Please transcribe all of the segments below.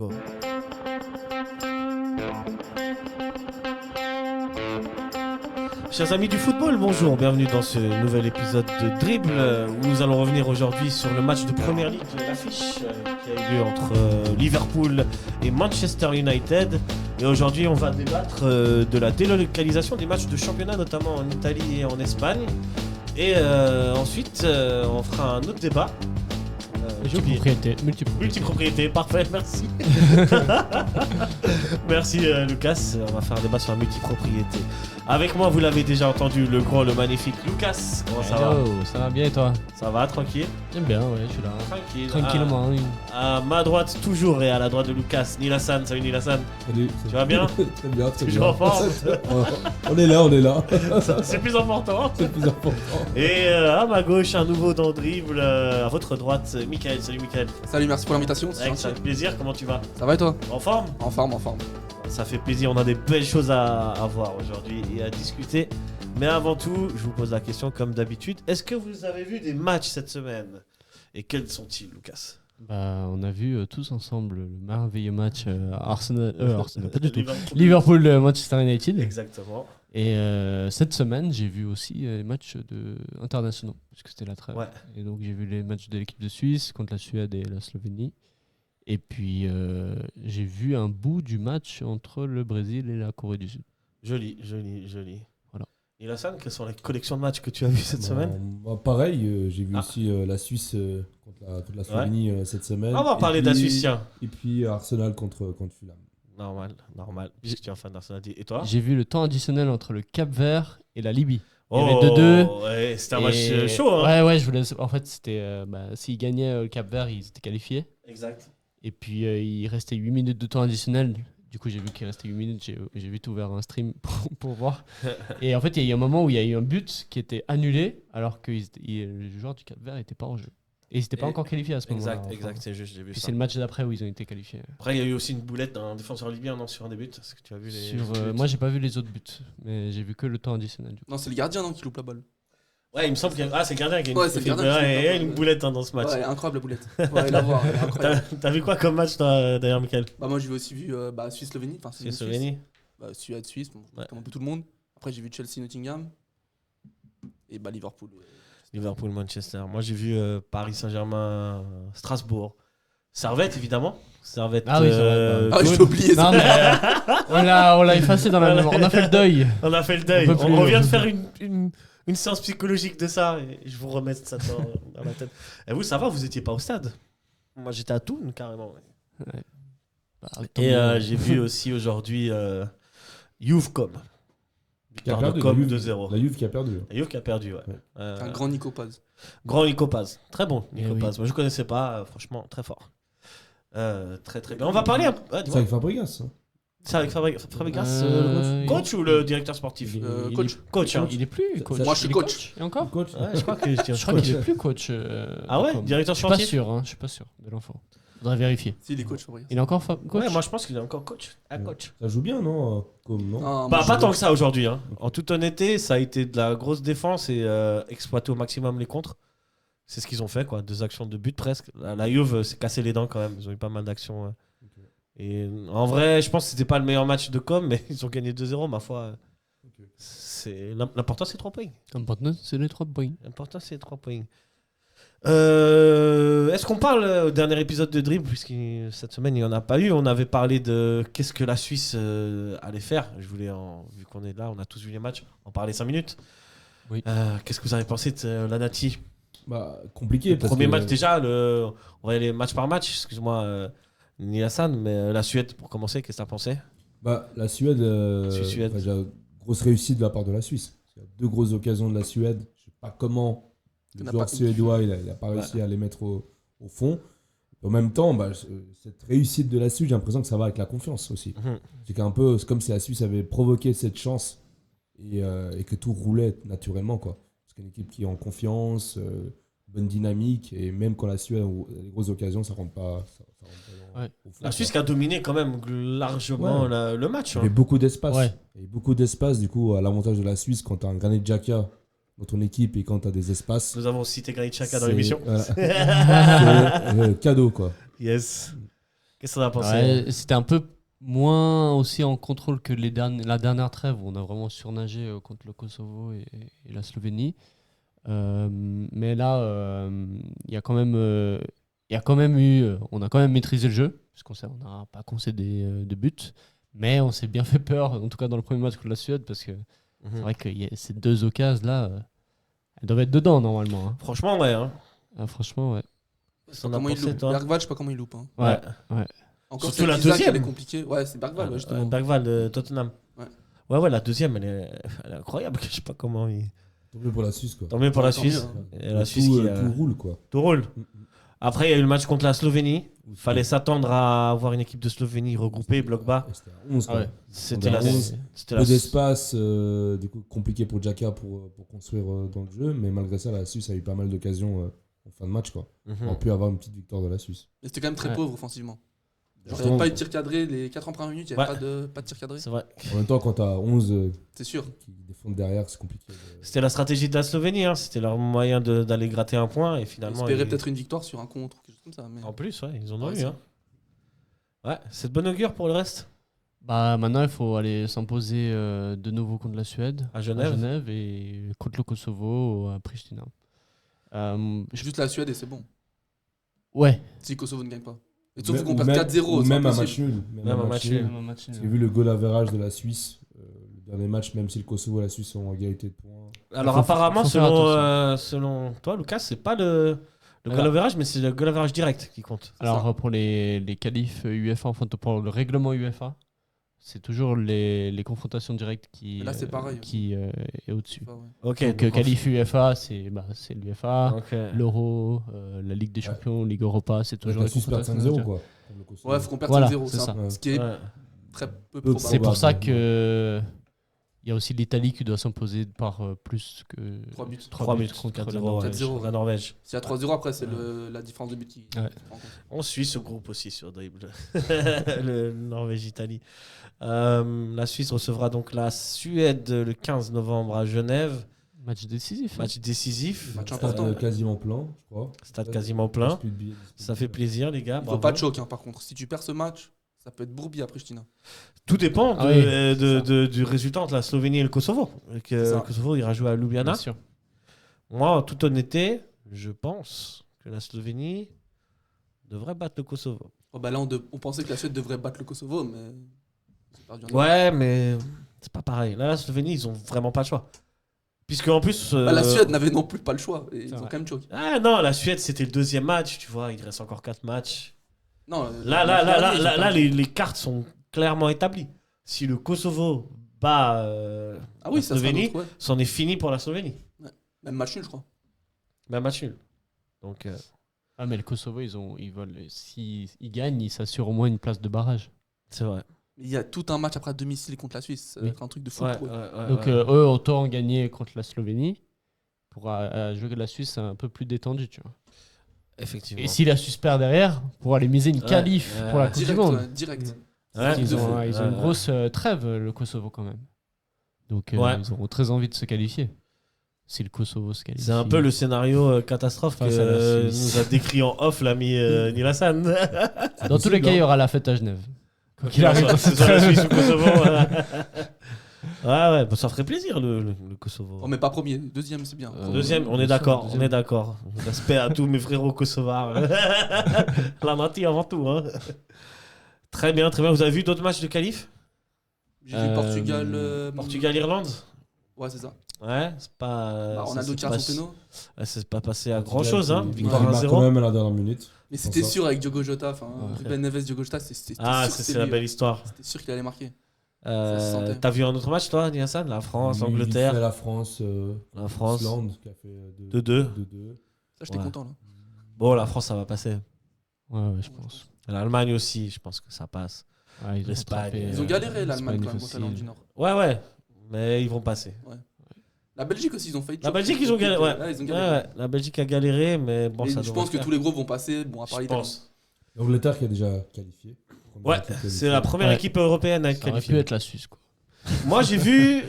Go. Chers amis du football, bonjour, bienvenue dans ce nouvel épisode de Dribble où nous allons revenir aujourd'hui sur le match de Première Ligue, l'affiche qui a eu lieu entre Liverpool et Manchester United. Et aujourd'hui, on va débattre de la délocalisation des matchs de championnat, notamment en Italie et en Espagne. Et ensuite, on fera un autre débat. Multipropriété, parfait, merci. Merci Lucas, on va faire un débat sur la multipropriété. Avec moi, vous l'avez déjà entendu, le grand, le magnifique Lucas. Comment ça va ? Ça va bien et toi ? Ça va, tranquille ? J'aime bien, ouais, je suis là. Tranquille. Tranquillement. Oui. À ma droite, toujours, et à la droite de Lucas, Nilassan. Salut Nilassan. Salut. Tu vas bien ? Très bien, très Toujours bien. en forme. On est là. C'est plus important. C'est le plus important. Et à ma gauche, un nouveau dans le dribble. À votre droite, Mickaël. Salut Mickaël. Salut, merci pour l'invitation. C'est Avec gentil. ça, plaisir, comment tu vas ? Ça va et toi ? En forme ? En forme. Ça fait plaisir, on a des belles choses à voir aujourd'hui et à discuter. Mais avant tout, je vous pose la question comme d'habitude. Est-ce que vous avez vu des matchs cette semaine ? Et quels sont-ils, Lucas ? On a vu tous ensemble le merveilleux match Arsenal, pas du tout. Liverpool. Liverpool-Manchester United. Exactement. Et cette semaine, j'ai vu aussi les matchs internationaux, parce que c'était la trêve. Ouais. Et donc j'ai vu les matchs de l'équipe de Suisse contre la Suède et la Slovénie. Et puis j'ai vu un bout du match entre le Brésil et la Corée du Sud. Joli. Voilà. Et Hassan, quelles sont les collections de matchs que tu as vues cette semaine ? Pareil, j'ai vu aussi la Suisse contre la Slovénie cette semaine. On va parler d'un Suisse, tiens. Et puis Arsenal contre Fulham. Normal. Puisque tu es un fan d'Arsenal. Et toi ? J'ai vu le temps additionnel entre le Cap-Vert et la Libye. Il y Oh, avait 2-2. ouais, c'était un Et- match chaud. Hein. Ouais, je voulais. En fait, c'était. S'ils gagnaient le Cap-Vert, ils étaient qualifiés. Exact. Et puis, il restait 8 minutes de temps additionnel. Du coup, j'ai vu qu'il restait 8 minutes. J'ai vite ouvert un stream pour voir. Et en fait, il y a eu un moment où il y a eu un but qui était annulé, alors que le joueur du Cap-Vert n'était pas en jeu. Et ils n'étaient pas Et- encore qualifiés à ce moment-là. Exact, c'est juste, j'ai vu Puis ça. c'est le match d'après où ils ont été qualifiés. Après, il y a eu aussi une boulette d'un défenseur libyen sur un des buts. Est-ce que tu as vu les buts ? Moi, j'ai pas vu les autres buts, mais j'ai vu que le temps additionnel. Du coup. Non, c'est le gardien qui loupe la balle. Ouais, il me semble qu'il y a... Ah, c'est le gardien qui a une, Ouais, c'est le gardien qui il y a joue une boulette dans ce match. Ouais, incroyable la boulette. Ouais, la voir, elle est incroyable. T'as vu quoi comme match, toi, d'ailleurs, Michael ? Moi, j'ai aussi vu Suisse-Slovénie. Enfin, C'est Slovénie. Suède-Suisse, bon, Ouais. comme un peu tout le monde. Après, j'ai vu Chelsea-Nottingham. Et Liverpool. Liverpool-Manchester. Moi, j'ai vu Paris Saint-Germain-Strasbourg. Servette, évidemment. Servette. Ah oui, c'est vrai, Ah, je t'ai oublié Non, ça. mais on l'a effacé dans la mémoire. On a fait le deuil. On a fait le deuil. On peut plus. On vient de faire une séance psychologique de ça. Et je vous remets ça dans la tête. Et vous, ça va, vous étiez pas au stade ? Moi, j'étais à Toul, carrément. Et j'ai vu aussi aujourd'hui Juve-Com. Qui a Victoire de perdu, Com la 2-0. La Juve qui a perdu. La Juve qui a perdu, ouais. Ouais. Un grand Nico Paz. Grand Nico Paz. Très bon, Nico Eh oui. Paz. Moi, je connaissais pas, franchement, très fort. Très bien. On va parler un peu. C'est avec Fabregas. Hein. C'est avec Fabregas, Euh, le coach ou le directeur sportif ? Coach. Coach, hein. Il est plus coach. Moi, je suis Il est coach. Et encore Coach. Ouais, je crois que Je crois qu'il est plus coach. Ah ouais, comme- directeur Je suis pas sportif. sûr, je suis pas sûr de l'info. Faudrait vérifier. Si, il est coach, Fabrice. Il est encore coach. Ouais, moi je pense qu'il est encore coach. Ouais. Coach. Ça joue bien, non Comme, non Non, Bah, moi, pas je- tant que ça aujourd'hui. Hein. En toute honnêteté, ça a été de la grosse défense et exploiter au maximum les contres. C'est ce qu'ils ont fait, quoi. 2 actions de but presque. La Juve s'est cassé les dents quand même. Ils ont eu pas mal d'actions. Ok. Et en vrai, je pense que c'était pas le meilleur match de com, mais ils ont gagné 2-0, ma foi. Ok. L'important, c'est 3 points. L'important, c'est les 3 points. L'important, c'est 3 points. Est-ce qu'on parle au dernier épisode de Dribble, puisque cette semaine, il n'y en a pas eu. On avait parlé de qu'est-ce que la Suisse allait faire. Je voulais, vu qu'on est là, on a tous vu les matchs, en parler 5 minutes. Oui. Qu'est-ce que vous avez pensé de la Nati ? Compliqué. parce Premier que- match déjà, on va aller match par match, excuse-moi, Nilassan, mais la Suède pour commencer, qu'est-ce que tu as pensé ? La Suède, Suède. déjà, grosse réussite de la part de la Suisse. Il y a 2 grosses occasions de la Suède. Je sais pas comment Il le n'a joueur pas- suédois il a pas réussi à les mettre au fond. En même temps, cette réussite de la Suisse, j'ai l'impression que ça va avec la confiance aussi. C'est c'est comme si la Suisse avait provoqué cette chance et que tout roulait naturellement, quoi. C'est une équipe qui est en confiance, bonne dynamique, et même quand la Suède a des grosses occasions, ça rentre pas. Ouais. au fond, La Suisse qui quoi. a dominé quand même largement Ouais. le match. Il y hein. avait beaucoup d'espace. Ouais. Il y avait beaucoup d'espace, du coup, à l'avantage de la Suisse, quand tu as un Granit Xhaka dans ton équipe et quand tu as des espaces. Nous avons cité Granit Xhaka dans c'est- l'émission. voilà. C'est cadeau, quoi. Yes. Qu'est-ce que t'en as pensé? Ouais, c'était un peu moins aussi en contrôle que la dernière trêve où on a vraiment surnagé contre le Kosovo et la Slovénie. Mais là, il y a quand même on a quand même maîtrisé le jeu, parce on n'a pas concédé de but, mais on s'est bien fait peur, en tout cas dans le premier match contre la Suède, parce que c'est vrai que ces deux occasions là, elles doivent être dedans normalement. Hein. Franchement, ouais. Hein. Ah, franchement, ouais. Qu'est-ce qu'on a Comment il pensé, loupe. toi? Bergvall, je sais pas comment il loupe. Hein. Ouais. Encore Surtout la cette Isaac, deuxième. elle est compliquée. Ouais, c'est Bergvall, justement. Bergvall de Tottenham. Ouais, la deuxième, elle est incroyable. Je sais pas comment il. Tant mieux pour la Suisse, quoi. Tant mieux pour la Tant Suisse. mieux, Et la Suisse qui, Tout roule, quoi. tout roule. Après, il y a eu le match contre la Slovénie. Il fallait s'attendre à avoir une équipe de Slovénie regroupée, bloc bas. C'était à 11, quoi. Ouais. C'était On la. a 11. C'était Peu la. d'espace, du coup, compliqué pour Xhaka pour construire dans le jeu. Mais malgré ça, la Suisse a eu pas mal d'occasions en fin de match, quoi. On aurait pu avoir une petite victoire de la Suisse. Mais c'était quand même très pauvre offensivement. Il n'y Justement, avait pas eu de tir cadré les 4 premières minutes, il n'y avait pas de tir cadré. C'est vrai. En même temps, quand t'as 11 C'est sûr. qui défendent derrière, c'est compliqué. C'était la stratégie de la Slovénie. Hein. C'était leur moyen d'aller gratter un point. Et On finalement. espérait peut-être une victoire sur un contre ou quelque chose comme ça. Mais... En plus, ouais, ils en ont Ouais, eu. c'est Hein. Ouais, c'est de bonne augure pour le reste. Bah maintenant il faut aller s'imposer de nouveau contre la Suède À Genève. et contre le Kosovo à Pristina. Juste la Suède et c'est bon. Ouais. Si Kosovo ne gagne pas. Et surtout Ou qu'on perd même- 4-0. ou c'est même un impossible. match nul. Même un match nul. Parce que vu le goal average de la Suisse, le dernier match, même si le Kosovo et la Suisse sont en égalité de points. Alors Faut apparemment, faire selon toi, Lucas, c'est pas le goal Alors- average, mais c'est le goal average direct qui compte. Alors pour les qualifs UEFA, enfin pour le règlement UEFA, c'est toujours les confrontations directes qui, Mais là, c'est pareil. qui est au-dessus. Enfin, ouais. Ok. Donc qualif UEFA, c'est l'UEFA, Ok. l'Euro, la Ligue des Champions, Ligue Europa, c'est toujours La les Suisse perd confrontations 5-0, directes. quoi. Comme le Kosovo. Ouais, faut qu'on perde Voilà, 5-0. c'est ça. Ce qui est Ouais. très peu Peu probable. C'est pour probable, ça ouais. que il y a aussi l'Italie qui doit s'imposer par plus que 3 buts. 3 buts contre 4-0 la Norvège. 4-0. la Norvège. S'il y a 3-0, après, c'est la différence de but qui Ouais. prend en compte. On suit ce groupe aussi sur Dribble. Le Norvège-Italie. La Suisse recevra donc la Suède le 15 novembre à Genève. Match décisif. Match décisif. Match Stade important. quasiment plein, je crois. Stade quasiment plein. Plus de billets Ça fait plaisir, les gars. Il ne faut bravo. pas de choc, hein, par contre. Si tu perds ce match, ça peut être Bourbi à Pristina. Tout dépend Ah oui, du résultat entre la Slovénie et le Kosovo. C'est ça. Le Kosovo ira jouer à Ljubljana. Bien sûr. Moi, en toute honnêteté, je pense que la Slovénie devrait battre le Kosovo. Oh, bah là, on pensait que la Suède devrait battre le Kosovo, mais. c'est perdu en Ouais, mais c'est pas pareil. Là, la Slovénie, ils ont vraiment pas le choix. Puisque en plus. Bah, la Suède n'avait non plus pas le choix. Et ils ont vrai. quand même choqué. Ah non, la Suède, c'était le deuxième match. Tu vois, il reste encore 4 matchs. Non, Là, les cartes sont clairement établies. Si le Kosovo bat Ah oui, la ça sera Slovénie, notre, ouais. c'en est fini pour la Slovénie. Même match nul, je crois. Même match nul. Donc, Ah mais le Kosovo ils veulent s'ils gagnent, ils s'assurent au moins une place de barrage. c'est vrai. Mais il y a tout un match après à domicile contre la Suisse. Ça va Oui. être un truc de fou. Ouais, pour eux. Donc eux autant gagner contre la Slovénie pour jouer la Suisse un peu plus détendu, tu vois. Effectivement. Et si la Suisse perd derrière, pour aller miser une Ouais, qualif ouais. pour la Coupe du Direct, Monde. ouais, direct. Ouais. Ils ont Ouais. une grosse trêve, le Kosovo, quand même. Donc, Ouais. ils auront très envie de se qualifier. Si le Kosovo se qualifie. C'est un peu le scénario catastrophe Face que à la Suisse. nous a décrit en off l'ami Nilassan. Dans tous les cas, il y aura la fête à Genève. Quoi qu'il arrive dans C'est cette sur la trêve. Suisse ou Kosovo. Ouais, bah, ça ferait plaisir le Kosovo. Oh, mais pas premier, deuxième, c'est bien. Deuxième, on est Bien sûr, d'accord, deuxième. on est d'accord. Respect à tous mes frérots kosovars. La Nati avant tout. Hein. Très bien, très bien. Vous avez vu d'autres matchs de qualif? J'ai vu Portugal. Portugal-Irlande? Ouais, c'est ça. Ouais, c'est pas. Bah, on ça a s'est d'autres pas- cartons pénaux. C'est pas passé à grand chose, hein. Il Victoire marque quand 1-0. même à la dernière minute. Mais c'était ça. sûr avec Diogo Jota. Enfin, Ouais. Ruben Neves, Diogo Jota, c'était Ah, sûr que c'est la lui, belle ouais. histoire. C'était sûr qu'il allait marquer. Ça se sentait. T'as vu un autre match, toi, Niassan? La France, Vite fait, l'Angleterre. La France. La France. Islande qui a fait 2-2. 2-2. Ça, j'étais Ouais. content là. Bon, la France, ça va passer. Ouais, ouais, je pense. L'Allemagne aussi, je pense que ça passe. Ouais, ils ont L'Espagne. rattrapé, Ils ont galéré l'Allemagne l'Espagne quand même contre l'Irlande du facile. Nord. Ouais, mais ils vont passer. La Belgique aussi, ils ont failli. La Belgique, ils ont galéré. Ouais. Là, ils ont Ouais, galéré. ouais. La Belgique a galéré, mais bon, Et ça je devrait pense que faire. tous les gros vont passer. Bon, à part Je l'Italie. pense. L'Angleterre qui a déjà qualifié. Première Ouais, équipe qualifiée. c'est la première Ouais. équipe européenne à être Ça aurait pu qualifiée. être la Suisse, quoi. Moi, j'ai vu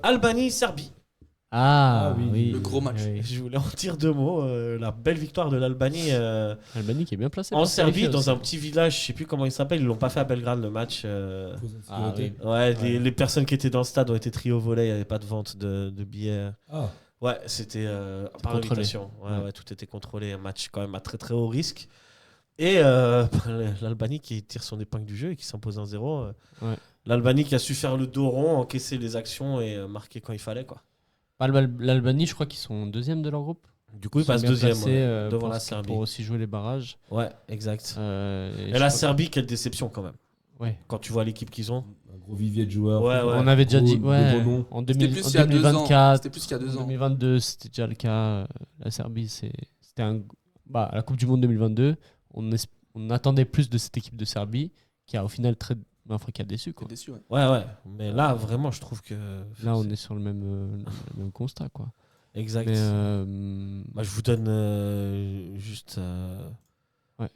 Albanie-Serbie. Ah, Ah oui, oui. le gros match. Oui. Je voulais en dire 2 mots. La belle victoire de l'Albanie Albanie qui est bien placée. en pour Serbie, qualifier dans aussi. un petit village, je sais plus comment il s'appelle. Ils l'ont pas fait à Belgrade le match. Cause de Ah, sécurité. oui. Ouais, Ouais. les personnes qui étaient dans le stade ont été triées au volet. Il n'y avait pas de vente de billets. Ah, Ouais, c'était par contrôlé. invitation. Ouais, Ouais. ouais, tout était contrôlé. Un match quand même à très très haut risque. Et l'Albanie qui tire son épingle du jeu et qui s'impose 1-0. Ouais. L'Albanie qui a su faire le dos rond, encaisser les actions et marquer quand il fallait, quoi. L'Albanie, je crois qu'ils sont deuxième de leur groupe. Du coup, il Ils sont passe bien deuxième placés, ouais, devant pour- la Serbie. Pour aussi jouer les barrages. Ouais, exact. Et Et je la crois Serbie, quelle déception quand même. Ouais. Quand tu vois l'équipe qu'ils ont. un gros vivier de joueurs. Ouais, ouais. On avait déjà dit, Gros, ouais, des bons noms. en, C'était 2000 plus en il y a 2 ans. 2024, C'était plus qu'il y a 2 en ans. 2022, c'était déjà le cas. La Serbie, c'était un. Bah, à la Coupe du Monde 2022, on attendait plus de cette équipe de Serbie qui a au final qui a déçu. Quoi. J'étais déçu, ouais. Ouais, ouais. Mais là, vraiment, je trouve que. Là, on est sur le même constat. Quoi. Exact. Mais Bah, je vous donne juste. Ouais.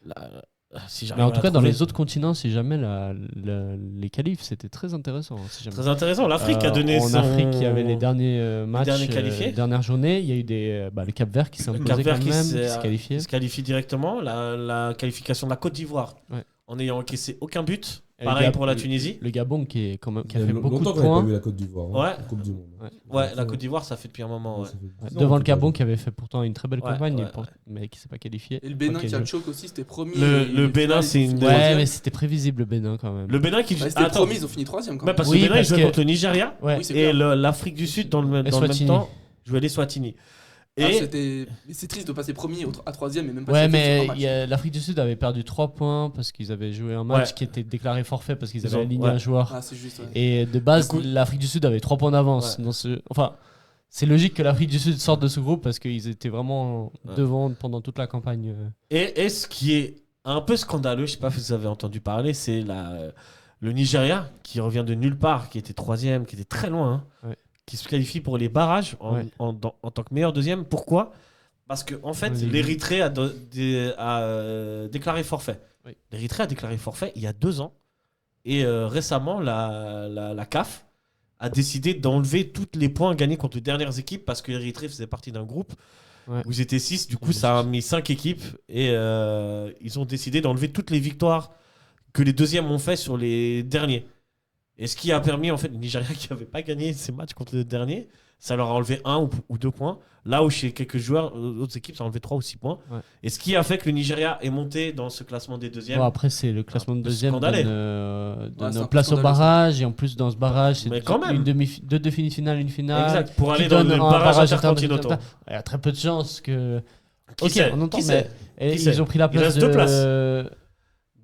Si mais j'arrive en à tout la cas, dans trouver. les autres continents, si jamais les qualifs, c'était très intéressant. Si jamais. Très intéressant. L'Afrique a donné En son. Afrique, il y avait les derniers matchs, derniers qualifiés. dernière journée. Il y a eu le Cap-Vert qui s'est imposé Cap-Vert quand qui même, s'est- qui s'est qualifié. Il se qualifie directement. La qualification de la Côte d'Ivoire Ouais. en n'ayant encaissé aucun but. Et le Pareil Gab- pour la Tunisie. Le Gabon qui a Il y fait a beaucoup longtemps de qu'on n'avait points. pas vu la Côte d'Ivoire. Ouais. La Coupe du Monde. Ouais, la Côte d'Ivoire, ça fait depuis un moment. Ouais. Ça fait 10 ans Devant qu'on le peut Gabon pas qui avait fait pourtant une très belle Ouais, campagne, ouais, mais qui s'est pas qualifié. Et le Bénin Ok, qui a je- choc aussi, c'était promis. Le Bénin, c'est une- Ouais, mais c'était prévisible le Bénin quand même. Le Bénin qui. C'était Attends. promis, ils ont fini 3ème quand Ouais, même. parce que Oui, le Bénin, il parce jouait que- contre le Nigeria Ouais. Oui, c'est et clair. l'Afrique du Sud dans le même Eswatini. temps jouait les Swatini. Ah, Et mais c'est triste de passer premier à 3ème et même pas Ouais, sur un mais match. l'Afrique du Sud avait perdu 3 points parce qu'ils avaient joué un match Ouais. qui était déclaré forfait parce qu'ils Ils avaient ont- aligné ouais. un joueur. Ah, c'est juste. Ouais. Et de base, Du coup- l'Afrique du Sud avait 3 points d'avance. Ouais. Enfin, c'est logique que l'Afrique du Sud sorte de ce groupe parce qu'ils étaient vraiment Ouais. devant pendant toute la campagne. Et ce qui est un peu scandaleux, je sais pas si vous avez entendu parler, c'est le Nigeria qui revient de nulle part, qui était 3ème, qui était très loin, hein, Ouais. qui se qualifie pour les barrages Ouais. en tant que meilleur deuxième. Pourquoi ? Parce que en fait, Ouais, l'Érythrée a déclaré forfait. Oui. L'Érythrée a déclaré forfait il y a 2 ans. Et récemment, la CAF a décidé d'enlever tous les points gagnés contre les dernières équipes parce que l'Érythrée faisait partie d'un groupe Ouais. où ils étaient 6. Du coup, Ils étaient ça a six. mis 5 équipes et ils ont décidé d'enlever toutes les victoires que les deuxièmes ont fait sur les derniers. Et ce qui a permis, en fait, le Nigeria qui n'avait pas gagné ses matchs contre le dernier, ça leur a enlevé 1 ou 2 points. Là où chez quelques joueurs, d'autres équipes, ça a enlevé 3 ou 6 points. Ouais. Et ce qui a fait que le Nigeria est monté dans ce classement des deuxièmes. Bon, après, c'est le classement de peu deuxième scandalé. donne c'est un peu place au scandaleux, barrage. Et en plus, dans ce barrage, c'est Mais quand même. deux demi-finales, une finale. Exact, pour qui aller dans donne le un barrage intercontinental. intercontinental. Il y a très peu de chances que. Qui Ok, sait on entend, Qui mais sait et Qui ils sait ont pris la Il place reste de 2 places.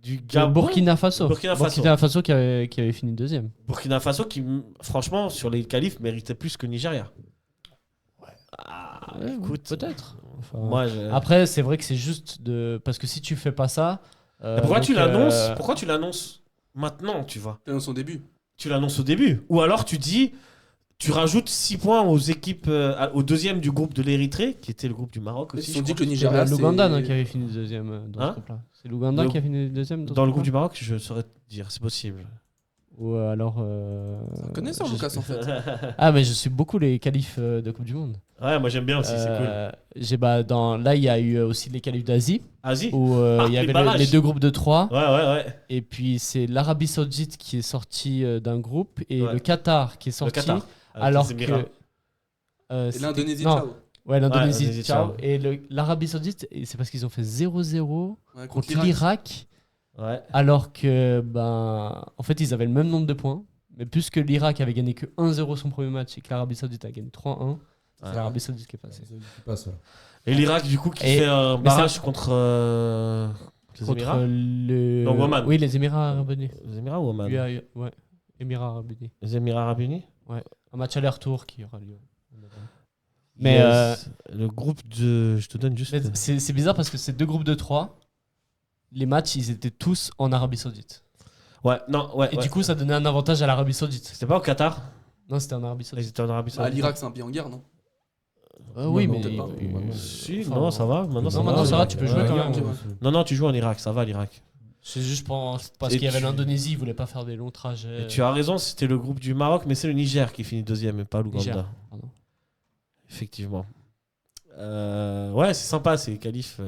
Du de Gabon, Burkina Faso. Burkina Faso. Qui avait fini deuxième. Burkina Faso qui, franchement, sur les qualifs, méritait plus que Nigeria. Ah, écoute, peut-être. Enfin, Moi, je- Après, c'est vrai que c'est juste de. Parce que si tu fais pas ça. Pourquoi donc, tu l'annonces Pourquoi tu l'annonces maintenant, tu vois Dans son début. Tu l'annonces au début. Ou alors tu dis, tu rajoutes 6 points aux équipes, au deuxième du groupe de l'Érythrée, qui était le groupe du Maroc Ils aussi. se sont je dit crois. que le C'est Nigeria. l'Ouganda c'est- non, qui avait fini deuxième dans Hein ce groupe-là. C'est l'Ouganda Le- qui a fini deuxième Dans le groupe groupe-là du Maroc, je saurais te dire, c'est possible. Ou alors. Connaissant, je- Lucas, en fait. Ah, mais je suis beaucoup les qualifs de Coupe du Monde. Ouais, moi j'aime bien aussi, c'est cool. Là, il y a eu aussi les qualifs d'Asie, Asie où Ah, il y les avait barrages. les deux groupes de 3. Ouais, ouais. Et puis, c'est l'Arabie Saoudite qui est sorti d'un groupe et Ouais. le Qatar qui est Le sorti. Qatar. avec Alors les que. Émirats. Et c'était- l'Indonésie, non, ciao. Ouais, l'Indonésie, l'Indonésie, ciao. ciao. Et l'Arabie Saoudite, et c'est parce qu'ils ont fait 0-0 Ouais, contre l'Irak. Ouais. Alors que, en fait, ils avaient le même nombre de points. Mais puisque l'Irak avait gagné que 1-0 son premier match et que l'Arabie Saoudite a gagné 3-1, c'est Ouais. l'Arabie Saoudite qui est passée. C'est qui passe, voilà. Et l'Irak, du coup, qui Et- fait un mais barrage ça- contre les Contre Émirats le. Donc, Oman. Oui, les Émirats Arabes Unis. Les Émirats ou Oman Ouais, Émirats Arabes Unis. Les Émirats Arabes Unis Un match aller-retour qui aura lieu. Mais, Yes. Le groupe de. Je te donne juste. Mais c'est bizarre parce que ces deux groupes de 3, les matchs, ils étaient tous en Arabie Saoudite. Ouais, non, ouais. Et ouais. du coup, ça donnait un avantage à l'Arabie Saoudite. C'était pas au Qatar Non, c'était en Arabie Ils Saoudite. étaient en Arabie Bah, Saoudite. l'Irak, c'est un pays en guerre, non? Oui, Non, mais. peut-être pas. Si, Enfin, non, ça va. Maintenant, ça non, va. maintenant, ça va, Ouais. tu peux jouer quand même. ok, ouais. Non, non, tu joues en Irak, ça va l'Irak. C'est juste parce Et qu'il y avait tu- l'Indonésie, ils voulaient pas faire des longs trajets. Et tu as raison, c'était le groupe du Maroc, mais c'est le Niger qui finit deuxième et pas l'Ouganda. Niger, pardon. Effectivement. Ouais, c'est sympa, ces qualifs.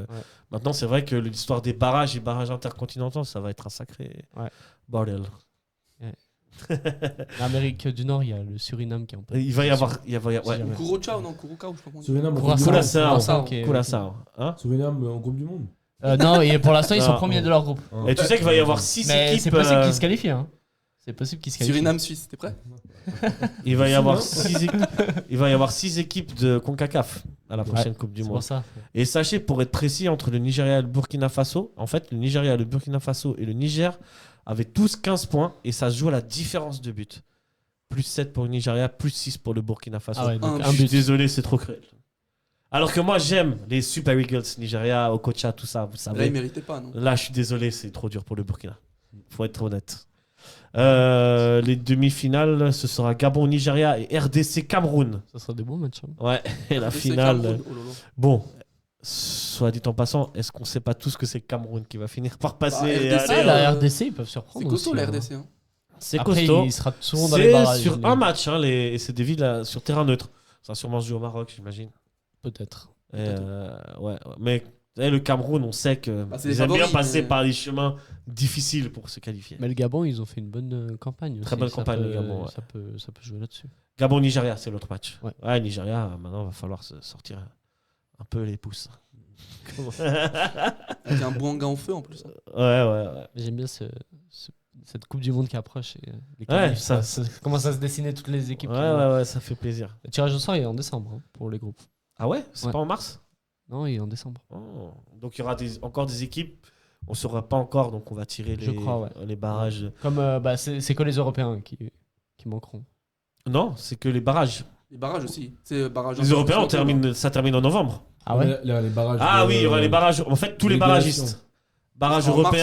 Maintenant, c'est vrai que l'histoire des barrages et barrages intercontinentaux, ça va être un sacré bordel. L'Amérique du Nord, il y a le Suriname qui est un peu. Il va y avoir. Ouais. Kurocha ou non Kuroka ou je sais pas comment on dit. Suriname, Hein Suriname en Coupe du Monde. Non, et pour l'instant, ils sont Non. premiers de leur groupe. Et tu sais qu'il va y avoir 6 Mais équipes. c'est possible qu'ils se qualifient. Hein. C'est possible qu'ils se qualifient. Suriname-Suisse, t'es prêt? Il va y avoir 6 équipes de CONCACAF à la prochaine Coupe du C'est Monde. pour ça. Et sachez, pour être précis, entre le Nigeria et le Burkina Faso, en fait, le Nigeria, le Burkina Faso et le Niger avaient tous 15 points et ça se joue à la différence de but. Plus 7 pour le Nigeria, plus 6 pour le Burkina Faso. Ah ouais, donc Un un Je suis but. désolé, c'est trop cruel. Alors que moi, j'aime les Super Eagles, Nigeria, Okocha, tout ça, vous Là, savez. il méritait pas, non? Là, je suis désolé, c'est trop dur pour le Burkina. Faut être honnête. Les demi-finales, ce sera Gabon-Nigeria et RDC-Cameroun. Ça sera des bons matchs. Hein. Ouais, et la C'est finale. Cameroun, oh là là. Bon, soit dit en passant, est-ce qu'on sait pas tous que c'est Cameroun qui va finir par passer et RDC, aller, La RDC, ils peuvent surprendre. C'est costaud aussi, la hein. RDC. Hein. C'est Après, costaud. il sera souvent dans les C'est barrages. sur mais- un match, hein, et c'est des villes sur terrain neutre. Ça va sûrement se jouer au Maroc, j'imagine. Peut-être. Ouais. Mais le Cameroun, on sait que Bah, c'est les ils aiment bien favoris, passer mais- par des chemins difficiles pour se qualifier. Mais le Gabon, ils ont fait une bonne campagne. Très aussi. bonne Ça campagne, peut- le Gabon, ouais. Ça peut jouer là-dessus. Gabon-Nigeria, c'est l'autre match. Ouais. Nigeria, maintenant, il va falloir se sortir un peu les pouces. Avec un Bouanga en feu en plus. Ouais. J'aime bien cette Coupe du Monde qui approche. Et les Ouais, qualifs, ça- ça commence à se dessiner toutes les équipes. Ouais, ça fait plaisir. Le tirage au sort est en décembre hein, pour les groupes. Ah ouais? C'est Ouais. pas en mars? Non, il est en décembre. Oh. Donc il y aura encore des équipes, on ne saura pas encore, donc on va tirer Je crois, ouais. les barrages. Comme c'est que les Européens qui manqueront. Non, c'est que les barrages. Les barrages aussi. C'est barrages. Les Européens, ça termine en novembre. Ah ouais. Les barrages. Ah oui, il y aura les barrages. En fait, tous les légalisation. barragistes. Barrages Ça sera en mars,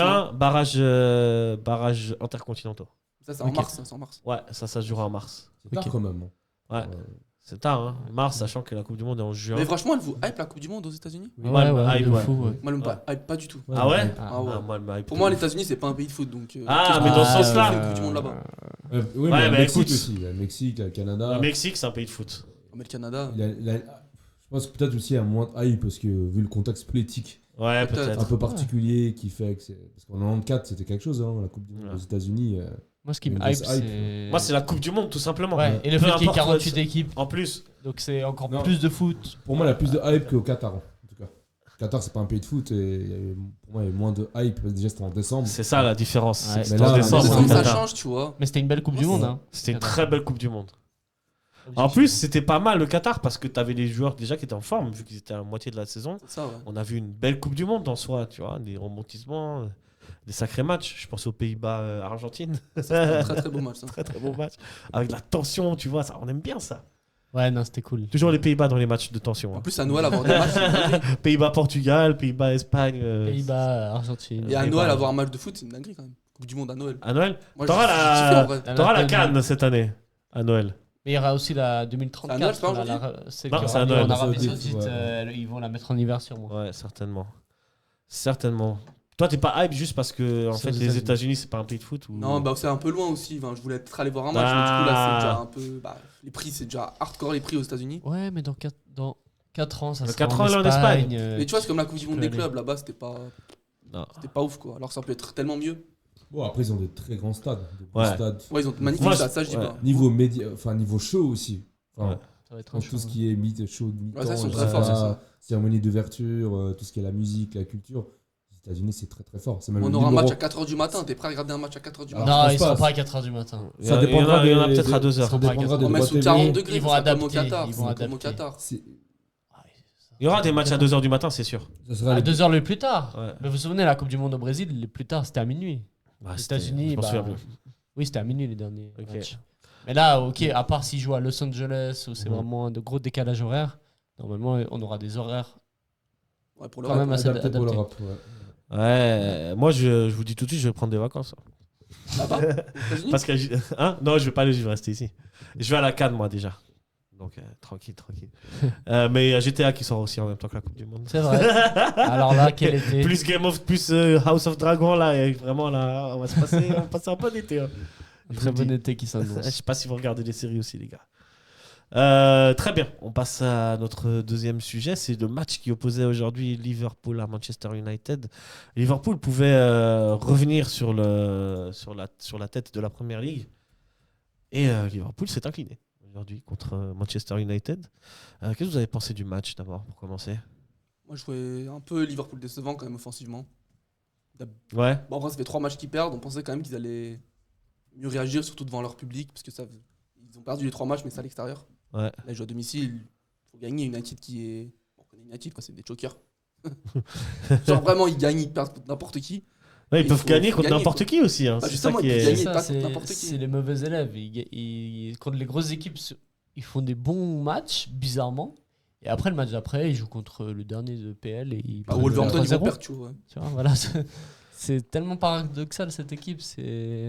européens, barrages intercontinentaux. Ça, c'est en Ok. mars. Ça, c'est en mars. Ouais, ça se jouera en mars. C'est tard Ok. quand même. Ouais. C'est tard, hein. Mars, sachant que la Coupe du Monde est en juin. Mais franchement, elle vous hype la Coupe du Monde aux États-Unis? Ouais, de ouais. fou, ouais. Moi, elle me hype pas du tout. Ah ouais? Ah ouais. moi, elle m'a hypé. Pour moi, les États-Unis, c'est pas un pays de foot. Donc, Ah, mais dans ce sens-là. La Coupe du Monde là-bas. Oui, Ouais, mais le mais Mexique écoute. aussi. Le Mexique, le Canada. Le Mexique, c'est un pays de foot. Mais le Canada. Je pense que peut-être aussi il y a moins de hype parce que vu le contexte politique Ouais, Peut-être. peut-être. un peu particulier qui fait que c'est. Parce qu'en 94, c'était quelque chose, hein, la Coupe du Monde Ouais. aux États-Unis. Moi, ce qui me Une hype, grosse hype. c'est. Moi, c'est la Coupe du Monde, tout simplement. Ouais, et le Peu fait qu'il y ait importe, 48 ouais, équipes, En plus, donc c'est encore Non. plus de foot. Pour moi, il y a plus de hype qu'au Qatar, en tout cas. Le Qatar, c'est pas un pays de foot et pour moi, il y a moins de hype. Déjà, c'était en décembre. c'est ça la différence. Ouais. C'est que Mais c'était en là, décembre. mais au Décembre, ça Qatar. change, tu vois. Mais c'était une belle Coupe du Monde. Hein. C'était une très belle Coupe du Monde. En plus, c'était pas mal le Qatar parce que tu avais les joueurs déjà qui étaient en forme vu qu'ils étaient à la moitié de la saison. C'est ça, ouais. On a vu une belle Coupe du Monde en soi, tu vois, des rebondissements, des sacrés matchs. Je pense aux Pays-Bas, Argentine. C'était un très très beau match. Ça. Très très beau match. Avec la tension, tu vois, ça, on aime bien ça. Ouais, non, c'était cool. Toujours les Pays-Bas dans les matchs de tension. En hein. plus, à Noël, avoir des matchs. c'est une dinguerie. Pays-Bas-Portugal, Pays-Bas-Espagne. Pays-Bas, Argentine. Et à Pays-Bas. Noël, avoir un match de foot, c'est une dinguerie quand même. Coupe du Monde à Noël. À Noël, Moi, T'auras j'ai la- kiffé, en vrai. t'auras la Coupe du Cannes cette année. À Noël. Mais il y aura aussi la C'est à 2034. Noël, c'est pas là, aujourd'hui celle Non, qui c'est aura à lieu Noël. en Arabie Saoudite, Saoudite. ouais. Ils vont la mettre en hiver sûrement. Ouais, certainement. Certainement. Toi, t'es pas hype juste parce que en C'est fait, aux les États-Unis. États-Unis, c'est pas un pays de foot ou... Non, bah c'est un peu loin aussi. Enfin, je voulais être aller voir un match, mais du coup, là, c'est déjà un peu. Bah, les prix, c'est déjà hardcore les prix aux États-Unis. Ouais, mais dans 4 ans, ça Dans sera 4 en ans, là, en Espagne. Espagne. Mais tu vois, c'est comme la Coupe du Monde peux des aller. clubs là-bas, c'était Non. pas ouf quoi. Alors ça peut être tellement mieux. Bon, après, ils ont des très grands stades. Des beaux Ouais. stades. Ouais, ils ont de magnifiques Moi, stades, ça je dis ouais. pas. Niveau show aussi. Enfin, Ouais. Ça va être dans un tout ce show. qui est show de mi-temps, Ouais, ça, ils sont etc., très forts, c'est ça. cérémonie d'ouverture, tout ce qui est la musique, la culture. Les États-Unis, c'est très très fort. C'est même On le aura un match numéro- à 4h du matin. T'es prêt à regarder un match à 4h du Alors, matin? Non, je ils pense seront pas. pas à 4h du matin. Il y en a peut-être à 2 heures. Ça dépendra des On met droits sous télé. 40 Ils degrés, vont c'est comme au adapter, Qatar. ils vont C'est comme au adapter. Qatar. C'est- Il y aura des matchs à 2h du matin, c'est sûr. Ça sera À les- 2h le plus tard. Ouais. Mais vous vous souvenez, la Coupe du Monde au Brésil, le plus tard, c'était à minuit. Bah, Les c'était- États-Unis, je m'en bah, souviens plus. oui, c'était à minuit les derniers Ok. matchs. Mais là, ok, à part s'ils jouent à Los Angeles où c'est Mhm. vraiment de gros décalages horaires, normalement, on aura des horaires. Ouais, pour Quand l'Europe. même assez adapté pour adapté. l'Europe. Ouais. Ouais, moi je vous dis tout de suite, je vais prendre des vacances. Là-bas, aux États-Unis. Parce que hein non, je vais pas aller, je vais rester ici. Je vais à la Cannes moi déjà. Donc tranquille. Mais il y a GTA qui sort aussi en même temps que la Coupe du Monde. C'est vrai. Alors là, quel été Plus plus House of Dragon là, et vraiment là, on va passer un bon été. Hein. Un très bon été qui Je s'annonce. sais pas si vous regardez les séries aussi les gars. Très bien, on passe à notre deuxième sujet. C'est le match qui opposait aujourd'hui Liverpool à Manchester United. Liverpool pouvait revenir sur la tête de la Première Ligue. Et Liverpool s'est incliné aujourd'hui contre Manchester United. Qu'est-ce que vous avez pensé du match d'abord, pour commencer? Moi, je trouvais un peu Liverpool décevant quand même offensivement. Ouais. Bon, après, ça fait 3 matchs qu'ils perdent. On pensait quand même qu'ils allaient mieux réagir, surtout devant leur public, parce que ils ont perdu les 3 matchs, mais c'est à l'extérieur. Ouais. Là, ils jouent à domicile. Il faut gagner. United qui est. On connaît United, quoi, c'est des chokers. Genre vraiment, ils gagnent, ils perdent contre n'importe qui. Ouais, ils peuvent gagner contre gagner, n'importe qui aussi. Hein. Bah, C'est justement, ça qui ils peuvent est. gagner. pas Ça, contre n'importe qui. c'est les mauvais élèves. Contre les grosses équipes, ils font des bons matchs, bizarrement. Et après, le match d'après, ils jouent contre le dernier de PL et ils Bah, prennent Wolverhampton, ils 3-0. vont perdre, tu vois. Tu vois, voilà, c'est tellement paradoxal cette équipe.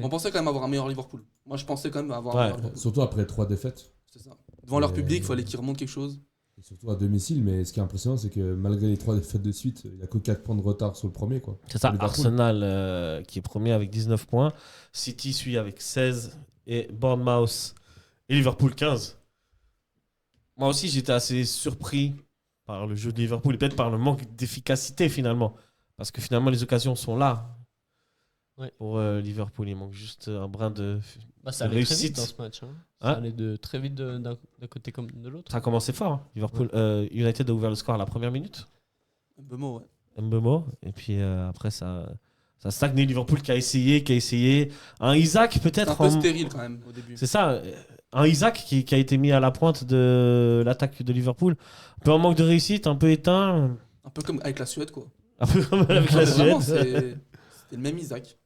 On pensait quand même avoir un meilleur Liverpool. Moi, je pensais quand même avoir un Ouais. meilleur Liverpool. Surtout après 3 défaites. C'est ça. Devant leur Et- public, il fallait qu'ils remontent quelque chose. Et surtout à domicile, mais ce qui est impressionnant, c'est que malgré les 3 défaites de suite, il n'y a que 4 points de retard sur le premier. Quoi. C'est ça, Sur Liverpool. Arsenal qui est premier avec 19 points. City suit avec 16 et Bournemouth et Liverpool 15. Moi aussi, j'étais assez surpris par le jeu de Liverpool et peut-être par le manque d'efficacité finalement. Parce que finalement, les occasions sont là. Ouais. Pour Liverpool, il manque juste un brin de. Ça de allait très réussite. vite dans ce match. Hein. Hein Ça allait très vite d'un côté comme de l'autre. Ça a commencé fort. Hein. Liverpool, United a ouvert le score à la première minute. Mbeumo, ouais. Mbeumo. Et puis après, ça a stagné. Liverpool qui a essayé. Un Isaac C'est peut-être. un peu stérile quand même au début. C'est ça. Un Isaac qui a été mis à la pointe de l'attaque de Liverpool. Un peu en manque de réussite, un peu éteint. Un peu comme avec la Suède, quoi. Un peu comme avec Non, la mais vraiment, Suède. c'était le même Isaac.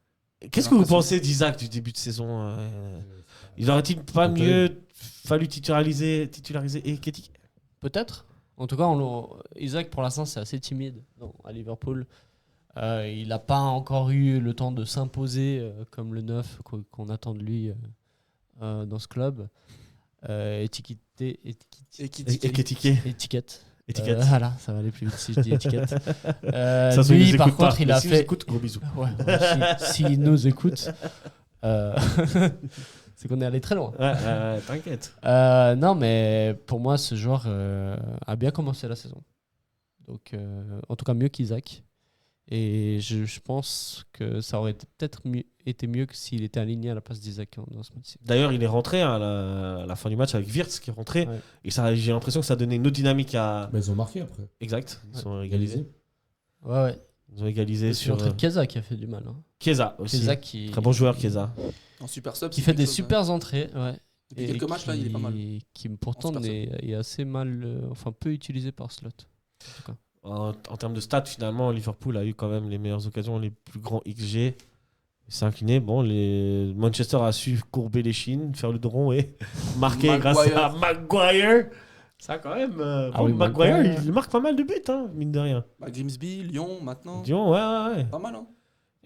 Qu'est-ce j'ai que vous l'impression. pensez d'Isaac du début de saison Il aurait-il pas mieux fallu titulariser Ekitike? Peut-être. En tout cas, Isaac, pour l'instant, c'est assez timide à Liverpool. Il n'a pas encore eu le temps de s'imposer comme le 9 qu'on attend de lui dans ce club. Étiquette. Étiquette. Voilà, ça va aller plus vite si je dis étiquette. Ça, il lui, nous par écoute pas. contre, il Mais a s'il fait. nous écoute, gros bisous. Ouais, s'il nous écoute, c'est qu'on est allé très loin. Ouais, t'inquiète. Non, mais pour moi, ce joueur a bien commencé la saison. Donc, en tout cas, mieux qu'Isaac. Et je pense que ça aurait peut-être été mieux que s'il était aligné à la place d'Isaac dans ce match-ci. D'ailleurs, il est rentré à la fin du match avec Wirtz qui est rentré. Ouais. Et ça, j'ai l'impression que ça a donné une autre dynamique à. Mais ils ont marqué après. Exact. Ils Ouais. ont égalisé. Ouais. Ils ont égalisé C'est sur l'entrée de Chiesa qui a fait du mal. Hein. Chiesa aussi. Chiesa qui, Très bon joueur, Chiesa. En super sub. qui c'est fait quelque des chose, super entrées. Ouais. Depuis Et quelques matchs, là, il est pas mal. Qui pourtant En super est assez mal, enfin peu utilisé par Slot. En tout cas. En termes de stats, finalement, Liverpool a eu quand même les meilleures occasions, les plus grands XG. Il s'est incliné. Bon, Manchester a su courber les chines, faire le drone et marquer grâce à Maguire. Ça, quand même. Maguire, il marque pas mal de buts, hein, mine de rien. Bah, Grimsby, Lyon, maintenant. Lyon, ouais. Pas mal, hein.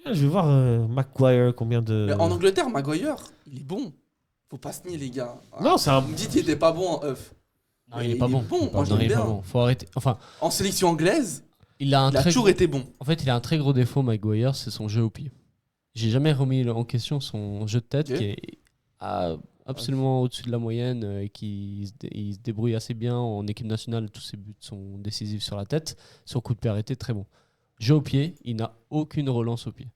Je vais voir Maguire, combien de. Mais en Angleterre, Maguire, il est bon. Faut pas se nier, les gars. Non, c'est un. Vous me dites qu'il était pas bon en œuf. Non, il est pas bon. Moi, je Non, l'aime il est pas bien. bon. Faut arrêter. Enfin, En sélection anglaise, il a un il a très toujours été bon. En fait, il a un très gros défaut, Maguire, c'est son jeu au pied. J'ai jamais remis en question son jeu de tête Ok. qui est absolument au-dessus de la moyenne et qui il se débrouille assez bien en équipe nationale. Tous ses buts sont décisifs sur la tête. Son coup de pied arrêté, très bon. Jeu au pied, il n'a aucune relance au pied.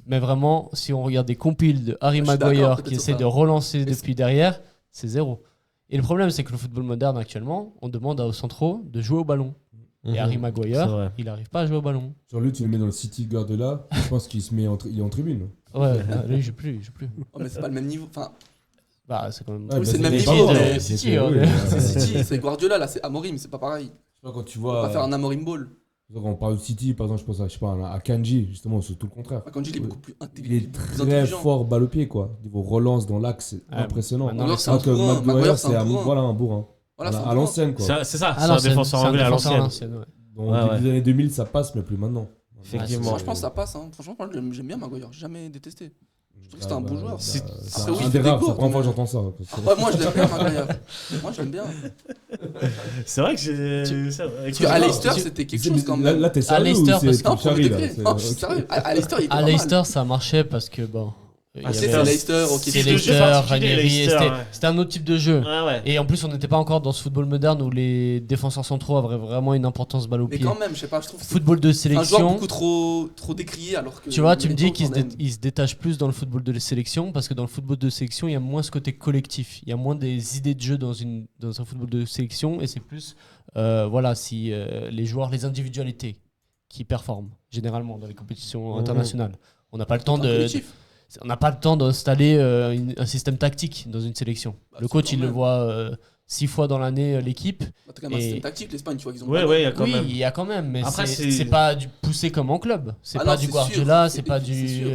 Mais vraiment, si on regarde des compiles de Harry Je suis d'accord, Maguire peut-être qui sur essaie ça. de relancer Mais depuis derrière, c'est zéro. Et le problème, c'est que le football moderne actuellement, on demande aux centraux de jouer au ballon. Et Harry C'est Maguire, vrai. il n'arrive pas à jouer au ballon. Sur lui, tu le mets dans le City Guardiola, je pense qu'il se met il est en tribune. Ouais, lui, il joue plus. Oh, mais c'est pas le même niveau. Enfin, Bah, c'est quand même. Ouais, Oui, c'est le bah, même pas niveau, bon, mais hein. City, oui, ouais. c'est City, c'est Guardiola, là, c'est Amorim, c'est pas pareil. Je sais pas, quand tu On va vois. pas faire un Amorim Ball. Quand on parle de City, par exemple, je pense à, je sais pas, à Kanji, justement, c'est tout le contraire. Quand il est beaucoup plus Il est plus très intelligent. fort balle au pied, quoi. Niveau relance dans l'axe, c'est Ah, impressionnant. maintenant, Alors, les c'est un Alors que bourrin. Maguire, Maguire, c'est un bourrin. voilà, un bourrin. Voilà, c'est un À bourrin. l'ancienne, quoi. C'est ça, Ah c'est non, un défenseur anglais à l'ancienne. ouais. Dans Ouais, le début ouais. des années 2000, ça passe, mais plus maintenant. Effectivement. Moi, je pense que ça passe. Hein. Franchement, moi, j'aime bien Maguire. J'ai jamais détesté. Je trouve que c'était un bon joueur. C'est Après, un oui, il des fait des rares, c'est la courses, première fois que mais- j'entends ça. Ouais, moi, je l'aime bien, Maguire. Moi, je l'aime bien. C'est vrai que j'ai. Parce qu'à Leicester, c'était quelque chose quand même. Là, t'es sérieux Leicester, ou parce c'est que- Non, Charlie, premier là degré. C'est- Non, je suis sérieux. À Leicester, il était À pas Leicester, mal. ça marchait parce que, bon, il y Ah, avait- c'est Leicester, ok. C'est Style de jeu Leicester, particulier, Ranieri, Leicester, c'était ouais. c'était un autre type de jeu. Ouais, ouais. Et en plus, on n'était pas encore dans ce football moderne où les défenseurs centraux avaient vraiment une importance balle au Mais pied. quand même, je sais pas, je trouve que c'est Football de un joueur sélection. beaucoup trop décrié alors que. Tu vois, tu me dis Neto, qu'il quand se, même. il se détache plus dans le football de sélection parce que dans le football de sélection, il y a moins ce côté collectif. Il y a moins des idées de jeu dans un football de sélection et c'est plus, voilà, si les joueurs, les individualités qui performent généralement dans les compétitions internationales. On n'a pas le temps Tout un de. collectif. On n'a pas le temps d'installer un système tactique dans une sélection. Bah, Le c'est coach, quand il le même. voit 6 fois dans l'année, l'équipe. Bah, t'as quand même un Et- système tactique, l'Espagne, tu vois qu'ils ont. Ouais, pas- ouais, il y a quand Oui, même. il y a quand même, mais Après, c'est c'est- pas du poussé comme en club. C'est Ah pas non, du c'est Guardiola, sûr, c'est pas c'est du. sûr.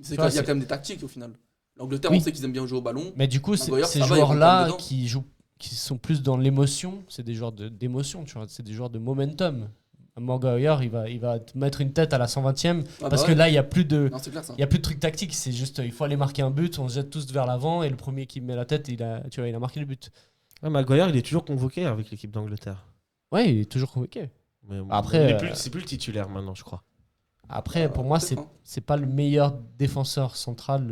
C'est Tu quoi, vois, il y a c'est- quand même des tactiques au final. L'Angleterre, Oui. on sait qu'ils aiment bien jouer au ballon. Mais du coup, Maguire, ces ça va, il rentre joueurs-là dedans. qui jouent, qui sont plus dans l'émotion, c'est des joueurs d'émotion, tu vois, c'est des joueurs de momentum. Maguire, il va te mettre une tête à la 120e Ah, parce bah que ouais. là, il y a plus de. Non, c'est clair ça. Il y a plus de trucs tactiques, c'est juste il faut aller marquer un but, on se jette tous vers l'avant et le premier qui met la tête, il a marqué le but. Ouais, Maguire, il est toujours convoqué avec l'équipe d'Angleterre. Ouais, il est toujours convoqué. Mais Après, c'est plus le titulaire maintenant, je crois. Après, pour moi, peut-être, hein. c'est pas le meilleur défenseur central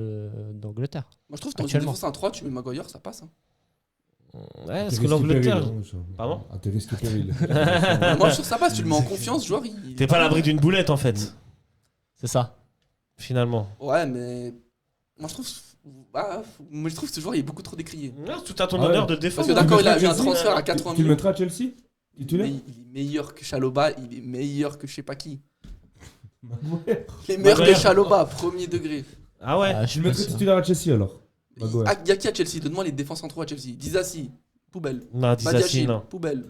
d'Angleterre. Moi, je trouve que dans une Actuellement. défense à 3, tu mets Maguire, ça passe. Hein. Ouais, Tes parce que risques et l'Angleterre. périls, hein, Pardon À tes risques et périls. Moi, je trouve que ça passe. Tu le mets en confiance, joueur. T'es pas à l'abri d'une boulette en fait, C'est ça. finalement. Ouais, mais. Moi, je trouve. Moi, je trouve que ce joueur, il est beaucoup trop décrié. Ouais, tout à ton Ah ouais. honneur de Parce défendre. que d'accord, il a eu un Chelsea, transfert à Tu 80 le millions. mettras à Chelsea Titulaire Mais il est meilleur que Chaloba, il est meilleur que je sais pas qui. Maguire. Il est meilleur que Maguire. Chaloba, premier degré. Ah ouais. Ah, je Tu suis le pas mettrais sûr. titulaire à Chelsea alors Maguire. Il y a qui à Chelsea? Donne-moi les défenses centraux à Chelsea. Dizassi, poubelle. Non, Disasi, Badiachil, non. poubelle.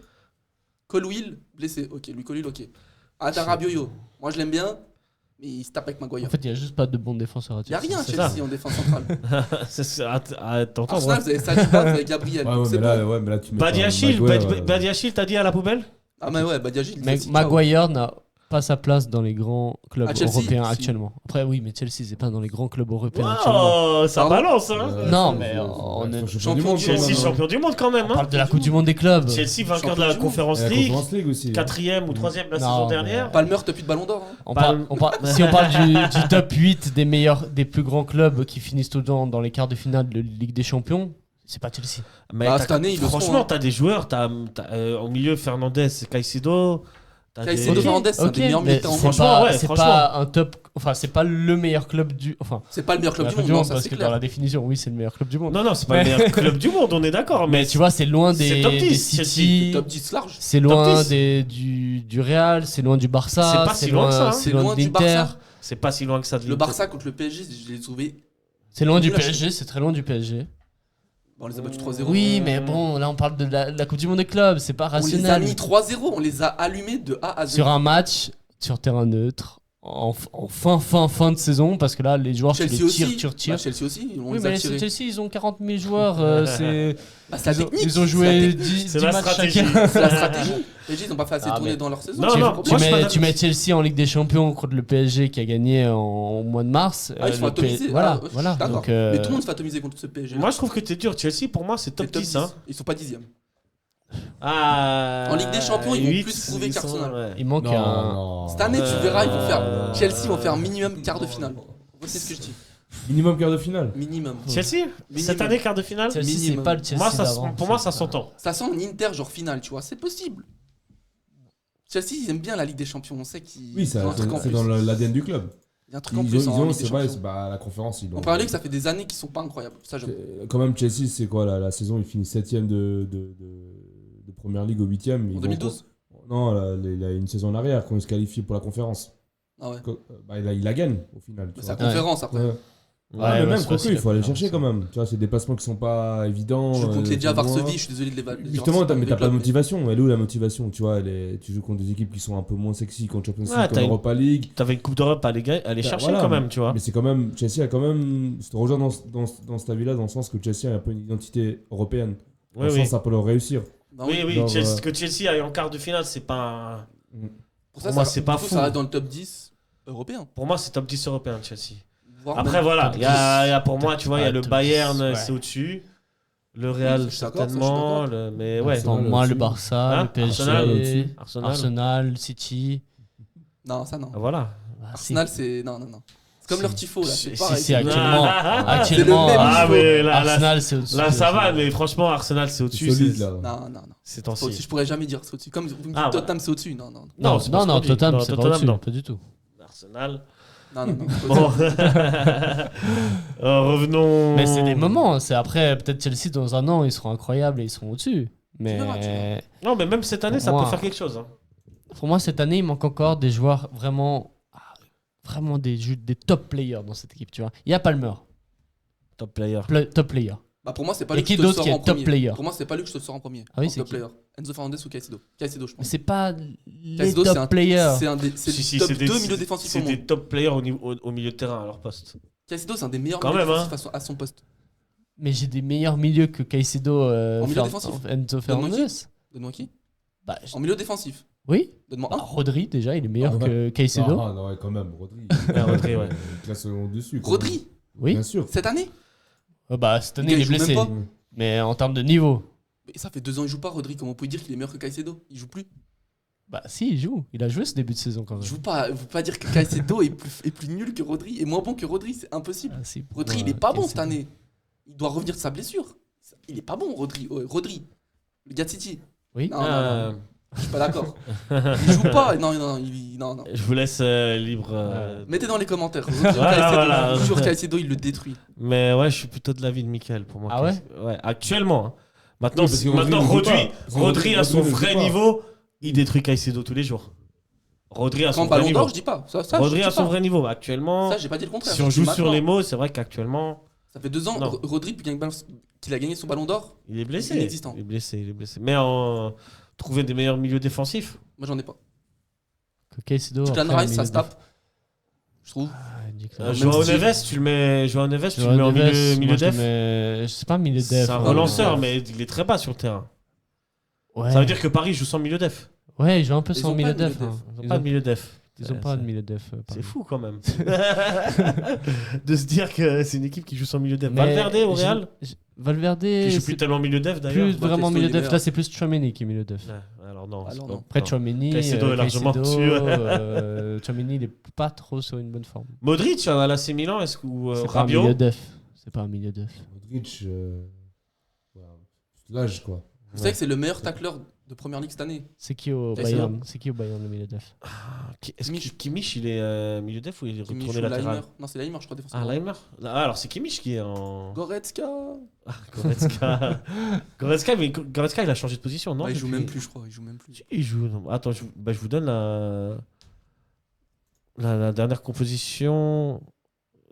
Colwill, blessé. Ok, lui Colwill, ok. Adarabioyo, moi je l'aime bien, mais il se tape avec Maguire. En fait, il y a juste pas de bons défenseurs à Il y a Chelsea. rien à c'est Chelsea ça. en défense centrale. T'entends, Arsenal, vous avez Saliba, vous avez Gabriel. Ouais, donc ouais, c'est mais bon. là, ouais, mais là, tu mets Badiachil, pas Maguire, Badiachil, t'as dit à la poubelle? Ah, mais ouais, Badiachil. Mais ciao. Maguire n'a pas sa place dans les grands clubs À Chelsea, européens si. actuellement. Après, oui, mais Chelsea, c'est pas dans les grands clubs européens actuellement. Oh, ça Pardon balance, hein. Non, mais on est- champion du Chelsea, monde, champion du monde quand même. On Hein. parle de la Coupe du Monde des clubs. Chelsea, vainqueur de Champion la du monde. Conference La League. Conference League aussi. 4ème ou 3ème la Non, saison mais- dernière. Palmer, t'as plus de ballon d'or. Hein. Si on parle du top 8 des meilleurs, des plus grands clubs qui finissent tout le temps dans les quarts de finale de Ligue des Champions, c'est pas Chelsea. Mais Bah, t'as- cette année, ils le franchement, sont, hein. t'as des joueurs. Au milieu, Fernandez, Caicedo. t'as Caicedo, des- Fernandez, c'est un des meilleurs mais militants. c'est Franchement, pas, ouais, c'est franchement. pas un top. Enfin, c'est pas le meilleur club du. Enfin, C'est pas le meilleur club la du Coupe monde, non, ça parce c'est que dans clair. la définition, oui, c'est le meilleur club du monde. Non, non, c'est pas le meilleur club du monde, on est d'accord. Mais tu vois, c'est loin c'est des, top 10, des Chelsea. City, Top 10 large. c'est loin 10. du Real, c'est loin du Barça, C'est pas si loin que ça, hein. c'est C'est loin loin de du l'Inter, Barça. C'est pas si loin que ça de Le l'Inter. Barça contre le PSG, je l'ai trouvé. c'est loin du Nul à PSG, c'est très loin du PSG. On les a battus 3-0. Oui, mais bon, là on parle de la Coupe du Monde des clubs, c'est pas On les a rationnel. mis 3-0, on les a allumés de A à Z. Sur un match, sur terrain neutre, en fin de saison, parce que là les joueurs tu Chelsea les aussi. tires. Bah, Chelsea aussi, on Oui, les a mais tirés. Chelsea ils ont 40 000 joueurs, c'est. Bah, c'est la technique. Ils ont c'est la joué technique, 10 C'est la matchs stratégie. chacun. C'est la stratégie. Les PSG, ils n'ont pas fait assez Ah, tourner mais- dans leur saison. Non, C'est non, le problème. moi, je suis pas tu mets Chelsea en Ligue des Champions contre le PSG qui a gagné au mois de mars. Ah, ils sont le atomisés. Voilà, Ah, voilà. D'accord. Donc, Mais tout le monde se fait atomiser contre ce PSG. Moi, je trouve que t'es dur. Chelsea, pour moi, c'est top 10. Hein. Ils sont pas 10e. Ah, En Ligue des Champions, ils vont 8, plus prouver ils sont- qu'Arsenal. ouais. il manque un. non. Cette année, tu verras, ils vont faire. Euh, Chelsea vont faire minimum quart de finale. C'est ce que je dis. Minimum quart de finale. Minimum. Chelsea Cette année, quart de finale Chelsea, c'est minimum. pas le Chelsea Moi, ça, d'avant. pour moi, ça s'entend. Ça sent un Inter genre finale, tu vois. C'est possible. Chelsea, ils aiment bien la Ligue des Champions. On sait qu'ils Oui, ils ont un truc en c'est plus. dans l'ADN du club. Il y a un truc en Ils plus ont, en Ligue des c'est vrai, Champions. c'est bah, la conférence. Ils On l'ont- parlait que ça fait des années qu'ils sont pas incroyables. Ça, je... Quand même, Chelsea, c'est quoi la saison Ils finissent 7ème de Première Ligue au 8ème. En 2012. Non, là, il y a une saison en arrière quand ils se qualifient pour la conférence. Ah ouais. Bah, il la gagne au final. tu Mais c'est vois. la conférence après. Ouais. Ouais, Ouais, mais ouais, même, c'est quoique, facile il faut à aller faire, chercher ça. quand même. Tu vois, c'est des déplacements qui sont pas évidents. Je compte les déjà à c'est loin. Varsovie, je suis désolé de les Justement, mais t'as pas de motivation. Elle est où la motivation? Tu vois, tu joues contre des équipes qui sont un peu moins sexy, contre Champions Ouais, League, t'as comme une- Europa League. T'avais une Coupe d'Europe à aller chercher Voilà. quand même, tu vois. Mais c'est quand même. Chelsea a quand même. Je te rejoins dans cet avis-là, dans le sens que Chelsea a un peu une identité européenne. Dans Oui, le oui. sens, ça peut leur réussir. Oui, oui, Genre, Chelsea, que Chelsea aille en quart de finale, c'est pas. Pour Pour moi, c'est pas du coup, fou. ça reste dans le top 10 européen. Pour moi, c'est top 10 européen, Chelsea. Voire Après, même voilà, top il y a pour 10. moi, tu vois, il y a Ouais, le top Bayern, 10, ouais. c'est au-dessus. Le Real, je suis d'accord, certainement. Mais ouais. Arsenal, Attends, moi, aussi. le Barça, Hein le PSG, Arsenal aussi. Arsenal. Arsenal, City. Non, ça non. Ah, voilà. Bah, si. Arsenal, c'est. Non, non, non. C'est Comme leur tifo là, c'est pareil. Si, actuellement, C'est le même Ah, niveau. mais Arsenal, c'est au-dessus. là, ça va, mais franchement, Arsenal, c'est au-dessus. solide là. Non. C'est C'est au-dessus. ancien. Je pourrais jamais dire c'est au-dessus. Comme vous me dites Ah, Tottenham, c'est au-dessus. Non. Non, c'est pas ce qu'on dit. Tottenham, Non, c'est pas Tottenham, au-dessus. non. Pas du tout. Arsenal. Non. Bon. Revenons. Mais c'est des moments. C'est après, peut-être Chelsea, dans un an, ils seront incroyables et ils seront au-dessus. Tu verras. Non, mais même cette année, ça Moi- peut faire quelque chose. Hein. Pour moi, cette année, il manque encore des joueurs vraiment des top players dans cette équipe, tu vois. Il y a Palmer, Top player. top player. Bah pour moi, c'est pas Et lui que qui je te le d'autre sors qui est en top premier. player? Pour moi, c'est pas lui que je te le sors en premier. Ah oui, en c'est top qui? player. Enzo Fernandez ou Caicedo. Caicedo, je Mais pense. c'est pas les Caicedo, c'est top players. C'est un des c'est Si, top c'est 2 milieux défensifs c'est au monde. des top players au milieu de terrain à leur poste. Caicedo, c'est un des meilleurs Quand milieux même, défensifs à son poste. Mais j'ai des meilleurs milieux que Caicedo, En milieu défensif. Enzo Fernandez. Donne-moi qui Bah, En milieu défensif. oui. Donne-moi Bah, un. Rodri, déjà, il est meilleur Ah, que Caicedo. Non, ouais, quand même, Rodri. Rodri, ouais. Classe au-dessus. quand Rodri, Oui. Bien sûr. cette année Bah, cette année, Le il gars, est il joue blessé. même pas. Mais en termes de niveau, Mais ça fait 2 ans il joue pas, Rodri. Comment on peut dire qu'il est meilleur que Caicedo? Il joue plus. bah, si, il joue. Il a joué ce début de saison quand même. Il joue pas. Vous pouvez pas dire que Caicedo est plus nul que Rodri et moins bon que Rodri, c'est impossible. Ah, si, pour Rodri, moi, il est pas bon cette Caicedo. année. Il doit revenir de sa blessure. Il est pas bon, Rodri. Rodri, le gars de City. Oui. Non, je suis pas d'accord. Il joue pas. Non. Je vous laisse libre. Mettez dans les commentaires. Voilà. Sur Caicedo, il le détruit. Mais ouais, je suis plutôt de l'avis de Mickaël pour moi. Ah ouais Ouais, actuellement. Hein. Maintenant, Oui, parce que Rodri maintenant ne joue pas. Parce que Rodri à son Rodri ne joue vrai pas. niveau, il détruit Caicedo tous les jours. Rodri à son Quand vrai Ballon niveau. d'Or, je dis pas. Ça, Rodri je à dis son pas. vrai niveau. Actuellement, Ça, j'ai pas dit le contraire. si on Je dis joue sur maintenant. les mots, c'est vrai qu'actuellement, Ça fait 2 ans, Non. Rodri, qu'il a gagné son Ballon d'Or. il est blessé. Inexistant. Il est blessé. Mais trouver des meilleurs milieux défensifs. Moi, j'en ai pas. Que Caicedo. Declan après, Rice, milieu ça se de- tape. Je trouve. Ah, Declan Euh, Rice. Joao si- Neves, tu le mets Joao en Neves, milieu moi, je le def. mets- Je sais pas, milieu def. C'est un ouais. relanceur, mais il est très bas sur le terrain. Ouais. Ça veut dire que Paris joue sans milieu def. Ouais, ils jouent un peu Ils sans ont milieu pas de def. milieu hein. Ils n'ont pas de milieu def. Ils ont pas de milieu def. C'est Paris. fou quand même. De se dire que c'est une équipe qui joue sans milieu def. Mais Valverde au j'ai- Real, Valverde, qui joue c'est plus tellement milieu def d'ailleurs. plus vraiment Caicedo, milieu il est def. meilleur. Là, c'est plus Chouameni qui est milieu def. Ouais, alors non. Ah c'est non, pas- non. Après non. Chouameni, Caicedo est largement Caicedo, dessus, Chouameni, il est pas trop sur une bonne forme. Modric à l'AC Milan, est-ce que ou C'est pas un milieu Rabiot def. C'est pas un milieu def. Modric, voilà, l'âge quoi. Vous savez que c'est le meilleur tacleur de première ligue cette année. C'est qui au Caicedo. Bayern? C'est qui au Bayern le milieu def? Est-ce que Kimmich. Kimmich il est milieu def ou il est Kimmich retourné ou latéral? Leimer. Non, c'est Leimer, je crois, défenseur. Ah, Leimer. Ah, alors c'est Kimmich qui est en. Goretzka. Goretzka. Goretzka, mais Goretzka il a changé de position, non Ouais, il joue depuis- même plus, je crois. Il joue même plus. Il joue. Non. Attends, je vous donne la dernière composition.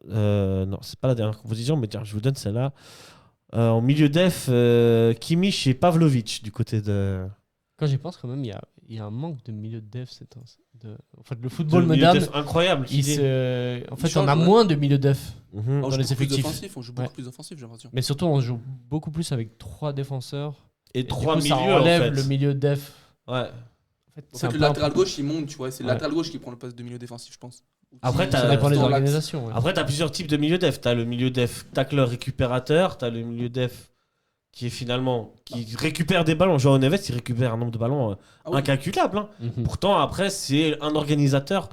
Non, c'est pas la dernière composition, mais tiens, je vous donne celle-là. En milieu def, Kimmich et Pavlovic du côté de. Quand j'y pense, quand même, il y a un manque de milieu def. En fait, le football de milieu moderne, def incroyable. il qu'il est. se... en fait, change, on a ouais. moins de milieu def. Mhm. On Dans joue les beaucoup plus effectifs. offensif, on joue beaucoup Ouais. plus offensif, j'ai l'impression. Mais surtout, on joue beaucoup plus avec 3 défenseurs. Et Du trois coup, ça milieux en enlève fait. le milieu def. Ouais. En fait, En c'est fait, un le peu un latéral peu- gauche, il monte, tu vois. C'est le Ouais. latéral gauche qui prend le poste de milieu défensif, je pense. Après, Qui- t'as- Ça dépend des dans l'axe. organisations. ouais. Après, t'as plusieurs types de milieu def. T'as le milieu def tacleur récupérateur, t'as le milieu def qui est finalement qui récupère des ballons. Joao Neves, il récupère un nombre de ballons Ah oui. incalculable. Hein. Mhm. Pourtant, après, c'est un organisateur.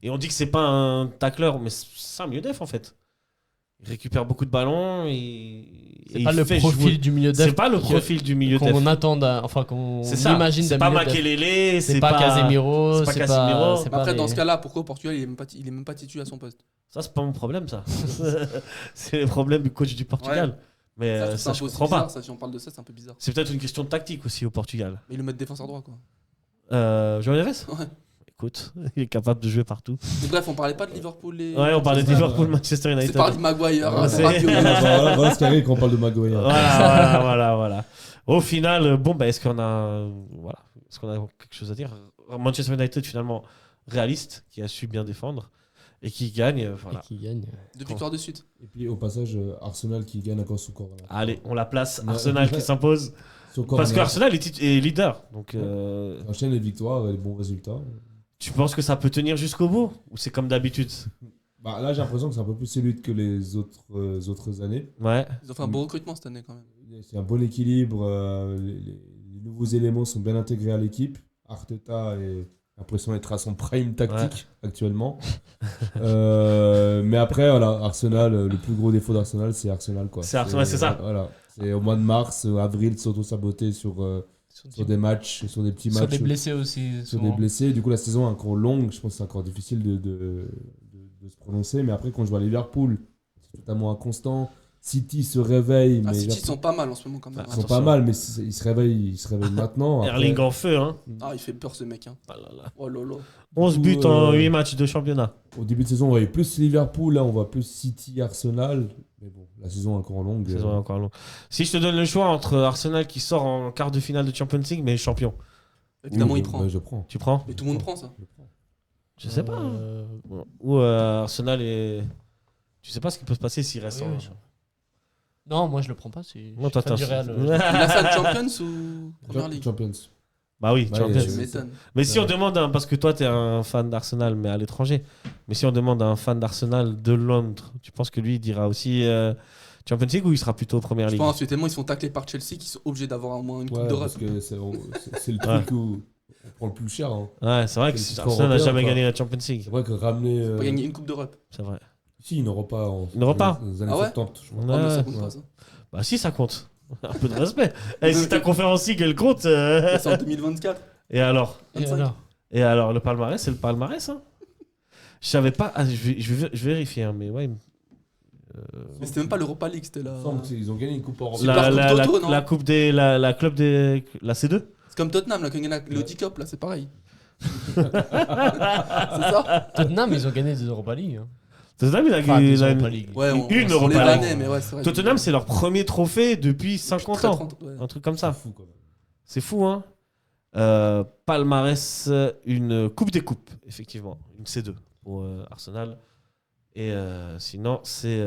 Et on dit que c'est pas un tacleur, mais c'est un milieu def en fait. Il récupère beaucoup de ballons et C'est et pas il le fait profil jouer. du milieu C'est def. pas le que- profil du milieu def. qu'on attend, enfin qu'on C'est ça. imagine C'est d'un pas milieu def. Makelele, C'est pas Casemiro, c'est pas c'est Casemiro. pas. c'est Mais pas après, dans les- ce cas-là, pourquoi au Portugal, il est même pas titulaire à son poste? Ça, c'est pas mon problème, ça. C'est le problème du coach du Portugal. Mais Ça, ça, c'est je un peu comprends pas. bizarre, ça, si on parle de ça, c'est un peu bizarre. C'est peut-être une question de tactique aussi au Portugal. Mais ils le mettent défenseur droit, quoi. Joao Neves Ouais. Écoute, il est capable de jouer partout. Mais bref, on parlait pas de Liverpool et. Ouais, on parlait de Manchester, Liverpool, Manchester C'est United. parlé de Maguire, Ouais, hein, c'est- c'est pas que- Voilà ce qui arrive quand on parle de Maguire. Voilà. Au final, bon, bah, est-ce qu'on a quelque chose à dire? Manchester United, finalement, réaliste, qui a su bien défendre et qui gagne. Voilà. Et qui gagne. Deux victoires de suite. Et puis au passage, Arsenal qui gagne encore son corps. là. Allez, on la place. Ouais. Arsenal qui s'impose. Son corps, Parce là. qu'Arsenal est leader. Donc, Enchaîne les victoires et les bons résultats. tu penses que ça peut tenir jusqu'au bout? Ou c'est comme d'habitude? Bah, là, j'ai l'impression que c'est un peu plus solide que les autres années. Ouais. Ils ont fait un beau recrutement cette année, quand même. C'est un bon équilibre. Les nouveaux éléments sont bien intégrés à l'équipe. Arteta l'impression d'être à son prime tactique actuellement. Mais après, voilà, Arsenal, le plus gros défaut d'Arsenal, c'est Arsenal, quoi. C'est Arsenal, c'est ça. Voilà. C'est au mois de mars, avril, s'auto-saboter sur des matchs, sur des petits matchs. Sur des blessés aussi. Sur des blessés. Du coup, la saison est encore longue. Je pense que c'est encore difficile de se prononcer. Mais après, quand je vois Liverpool, c'est totalement inconstant. City se réveille. Ah, mais City, ils sont pas mal en ce moment quand même. ils sont pas mal, mais ils se réveillent maintenant. Après, Erling en feu, hein. Ah, il fait peur ce mec. Hein. Ah là là. Oh là là. 11 buts en 8 matchs de championnat. au début de saison, on voyait plus Liverpool. Là, on voit plus City, Arsenal. Mais bon, la saison est encore longue. Saison encore longue. Si je te donne le choix entre Arsenal qui sort en quart de finale de Champions League, mais champion, Évidemment, Oui, il prend. bah, je prends. tu prends? Mais tout le monde prend ça. Je prends. Je sais pas. Ou Arsenal et. Tu sais pas ce qui peut se passer s'il reste en. Non, moi je le prends pas. Non, toi, du Real. Il a ça de Champions ou Première Ligue? Champions. Bah oui, Bah, Champions. Tu m'étonnes. Mais si on demande, parce que toi t'es un fan d'Arsenal, mais à l'étranger, mais si on demande à un fan d'Arsenal de Londres, tu penses que lui il dira aussi Champions League ou il sera plutôt Première Je Ligue? pense que tellement ils sont taclés par Chelsea qu'ils sont obligés d'avoir au moins une coupe Ouais, d'Europe. parce que c'est le truc où on prend le plus cher. Hein. Ouais, c'est vrai que C'est Arsenal n'a européen, jamais quoi. gagné la Champions League. C'est vrai que ramener. Pas gagner une coupe d'Europe. C'est vrai. Si, il n'aura pas. Il n'aura pas Dans les années Ah ouais 70, je crois. Ah, mais ça Ouais. compte pas ça. Bah si, ça compte. Un peu de respect. Et si ta conférence League elle compte. C'est en 2024. Et alors? Et 25. alors Et alors, le palmarès, c'est le palmarès, hein. Je savais pas. Ah, je vais vérifier, hein, mais ouais. Mais c'était même pas l'Europa League, c'était Il la. me semble qu'ils ont gagné une coupe européenne. C'est pas la Coupe Toto, non la coupe des. La club des. La C2? C'est comme Tottenham, là, quand il y en a le League Cup, là, c'est pareil. C'est ça? Tottenham, ils ont gagné des Europa League. Hein. Tottenham, il a Enfin, gagné des la- Europa League. Ouais, Une on les Europa League. vannait, mais ouais, c'est vrai. Tottenham, c'est leur premier trophée depuis 50 Très ans. 30, ouais. Un truc comme ça. C'est fou, quand même. C'est fou, hein. Palmarès, une coupe des coupes, effectivement. Une C2 pour Arsenal. Et sinon, c'est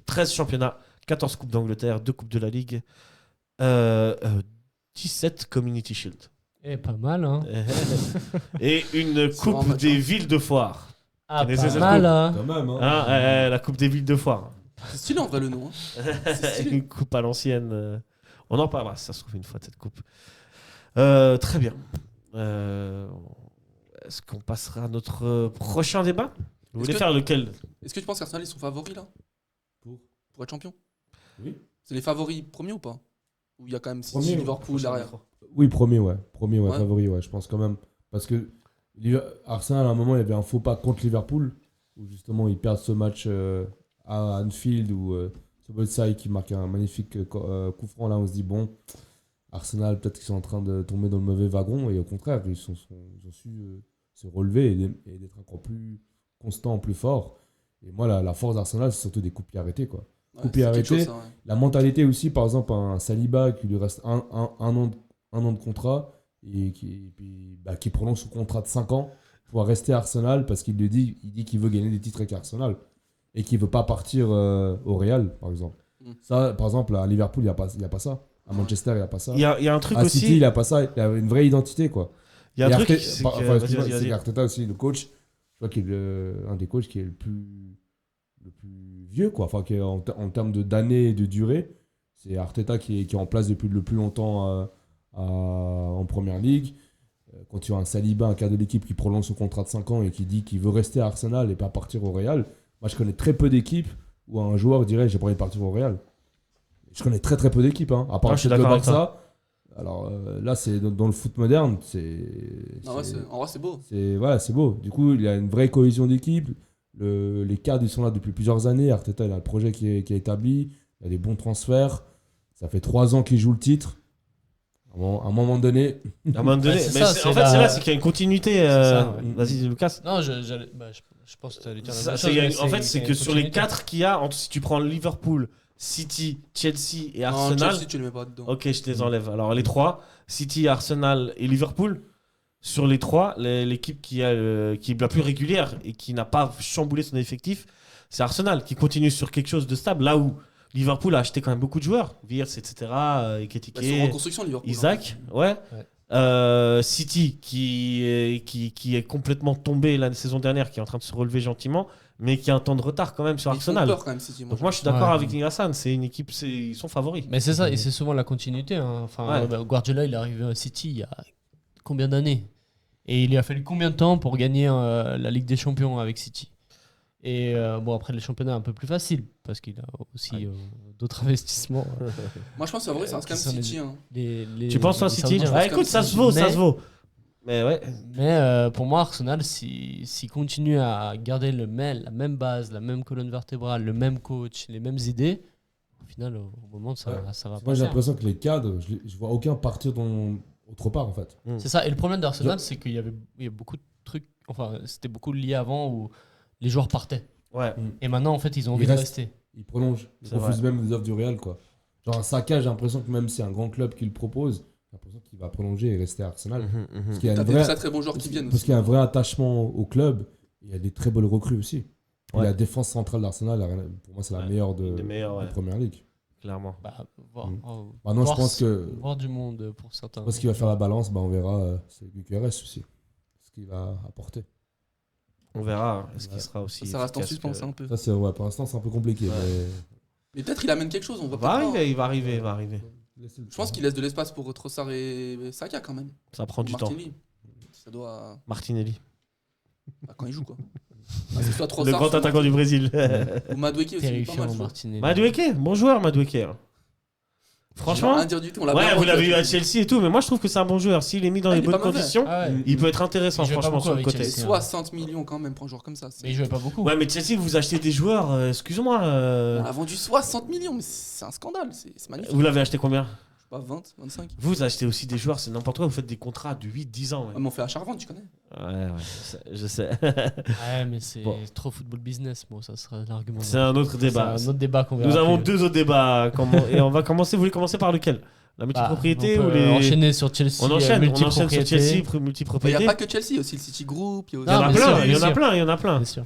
13 championnats, 14 coupes d'Angleterre, 2 coupes de la Ligue, 17 Community Shield. Et pas mal, hein. Et une C'est coupe vraiment match, des hein. villes de foire. Ah, connaissez pas cette mal, coupe hein. Quand même, hein. Hein, la coupe des villes de foire. C'est stylé en vrai le nom. Hein. C'est stylé. Une coupe à l'ancienne. On en parlera, si ça se trouve, une fois de cette coupe. Très bien. Est-ce qu'on passera à notre prochain débat? Vous voulez que- faire lequel? Est-ce que tu penses qu'Arsenal ils sont favoris là pour être champion? Oui. C'est les favoris premiers ou pas? Ou il y a quand même City, Premier, Liverpool derrière? Oui, premier, ouais. Premier, ouais, Ouais. favori, ouais, je pense quand même. Parce que Arsenal, à un moment, il y avait un faux pas contre Liverpool, où justement, ils perdent ce match à Anfield, où Sobosai qui marque un magnifique coup franc. Là, on se dit, bon, Arsenal, peut-être qu'ils sont en train de tomber dans le mauvais wagon, et au contraire, ils ont su se relever et d'être encore plus constants, plus forts. Et moi, la force d'Arsenal, c'est surtout des coups de pied arrêtés, quoi. Ouais, Coupé, c'est quelque arrêté. chose, ça, ouais. La mentalité aussi, par exemple, un Saliba qui lui reste un an de contrat et qui prolonge son contrat de 5 ans pour rester à Arsenal parce qu'il dit qu'il veut gagner des titres avec Arsenal et qu'il ne veut pas partir au Real, par exemple. Mm. Ça, par exemple, à Liverpool, il n'y a pas ça. À Manchester, il n'y a pas ça. Il y a un truc À aussi. City, il n'a pas ça. Il a une vraie identité, quoi. Il y a un Et truc. Arteta- c'est enfin, que- excuse-moi, vas-y, c'est vas-y. qu'Arteta aussi, le coach, je crois qu'il est un des coachs qui est le plus vieux, quoi. Enfin, qui est en termes d'années et de durée. C'est Arteta qui est en place depuis le plus longtemps en Première Ligue. Quand tu as un Saliba, un cadre de l'équipe qui prolonge son contrat de 5 ans et qui dit qu'il veut rester à Arsenal et pas partir au Real, moi je connais très peu d'équipes où un joueur dirait j'ai pas envie de partir au Real. Je connais très très peu d'équipes, hein, à part Ah, je suis peut-être le d'accord avec Barça. Alors là, c'est dans le foot moderne, Non, ouais, en vrai, c'est beau. c'est beau. Du coup, il y a une vraie cohésion d'équipe. Les cadres, ils sont là depuis plusieurs années. Arteta, il a le projet qui est établi. Il y a des bons transferts. Ça fait 3 ans qu'il joue le titre. À un moment donné, À un moment donné. Ouais, c'est Mais ça, c'est- c'est en fait, la- c'est là, c'est qu'il y a une continuité. ça, ouais. Vas-y, Lucas. Non, je pense que tu allais dire la Ça, même c'est- chose, mais en fait, qu'il c'est y a que une sur les continuité. 4 qu'il y a, si tu prends Liverpool, City, Chelsea et Non, Arsenal. Chelsea, tu les mets pas dedans. Ok, je te les enlève. Alors, les 3, City, Arsenal et Liverpool. Sur les 3, l'équipe qui est la plus régulière et qui n'a pas chamboulé son effectif, c'est Arsenal qui continue sur quelque chose de stable. Là où Liverpool a acheté quand même beaucoup de joueurs, Wirtz, etc., Bah, ils sont en Ekitike, reconstruction, Liverpool. Isaac, ouais. City qui est complètement tombé la saison dernière, qui est en train de se relever gentiment, mais qui a un temps de retard quand même sur Ils font Arsenal. peur quand même, City. Donc moi je suis d'accord Ouais. avec Hassan, c'est une équipe, ils sont favoris. Mais c'est ça, et c'est souvent la continuité. Hein. Enfin, Ouais. Guardiola, il est arrivé à City il y a combien d'années? Et il lui a fallu combien de temps pour gagner la Ligue des Champions avec City? Et bon, après, les championnats un peu plus faciles, parce qu'il a aussi d'autres investissements. Moi, je pense que ça reste quand même City. Hein. Tu penses à City? Saoudiens. Ah, écoute, ça se vaut, ça Mais- se vaut. Mais ouais. Mais pour moi, Arsenal, s'il continue à garder la même base, la même colonne vertébrale, le même coach, les mêmes idées, au final, au moment, ça va Moi, passer. j'ai l'impression que les cadres, je vois aucun partir autre part, en fait. C'est ça. Et le problème d'Arsenal, c'est qu'il y a beaucoup de trucs. Enfin, c'était beaucoup lié avant où les joueurs partaient. Ouais. Et maintenant, en fait, ils ont envie Ils de restent. rester. Ils prolongent. Ils C'est refusent même les offres du Real, quoi. Genre, un Saka, j'ai l'impression que même si c'est un grand club qui le propose, j'ai l'impression qu'il va prolonger et rester à Arsenal. Parce qu'il y a T'as une des vraie- très très bons joueurs qui viennent Parce aussi. qu'il y a un vrai attachement au club. Et il y a des très bonnes recrues aussi. Et Ouais. la défense centrale d'Arsenal, pour moi, c'est la meilleure Une de des meilleures, ouais, de Première Ligue. clairement. Bah, voir, Maintenant, je voir pense que voir du monde pour certains. ce qui va faire la balance, on verra. C'est Gyökeres aussi. Ce qu'il va apporter. On verra. Est-ce qu'il sera aussi. Ça reste en efficace suspens, que- un peu. Ça, pour l'instant, c'est un peu compliqué. Ouais. Mais peut-être il amène quelque chose, on va Il va peut-être voir. arriver, il va arriver, il va arriver. Je pense qu'il laisse de l'espace pour Trossard et Saka quand même. Ça prend du temps. Martinelli. Ça doit. Martinelli. Bah, quand il joue quoi. Ah, c'est soit Le Trossard, grand soit attaquant du Brésil. Ou Madueke aussi. Pas Terrifiant, mal, je trouve. Martinelli. Madueke, bon joueur Madueke. Franchement, Rien à dire du tout. On l'a ouais, bien vous vendu, l'avez eu à là. Chelsea et tout, mais moi je trouve que c'est un bon joueur. S'il est mis dans Ah, les il est bonnes pas mauvais. conditions, Ah ouais. il peut être intéressant, Il jouait pas franchement, beaucoup sur le avec côté. Chelsea. C'est 60 millions quand même pour un joueur comme ça. Mais il jouait pas beaucoup. Ouais, mais Chelsea, vous achetez des joueurs, excuse-moi. On a vendu 60 millions, mais c'est un scandale. C'est magnifique. Vous l'avez acheté combien? Je sais pas, 20, 25. Vous achetez aussi des joueurs, c'est n'importe quoi, vous faites des contrats de 8-10 ans. Ah, mais on fait achat-revente, tu connais. Ouais, je sais. Ouais, mais c'est Bon. trop football business. Bon, ça sera l'argument. C'est un autre débat. C'est un autre débat qu'on verra. Nous avons plus. deux autres débats. Et on va commencer. Vous voulez commencer par lequel? La Bah, multipropriété on ou peut les. enchaîner sur Chelsea. On enchaîne sur multipropriété. Chelsea, Il n'y a multipropriété. pas que Chelsea, il y a aussi le City Group. Il y a Il y en a bien plein, sûr, il y en bien a sûr. plein, il y en a plein. Bien sûr.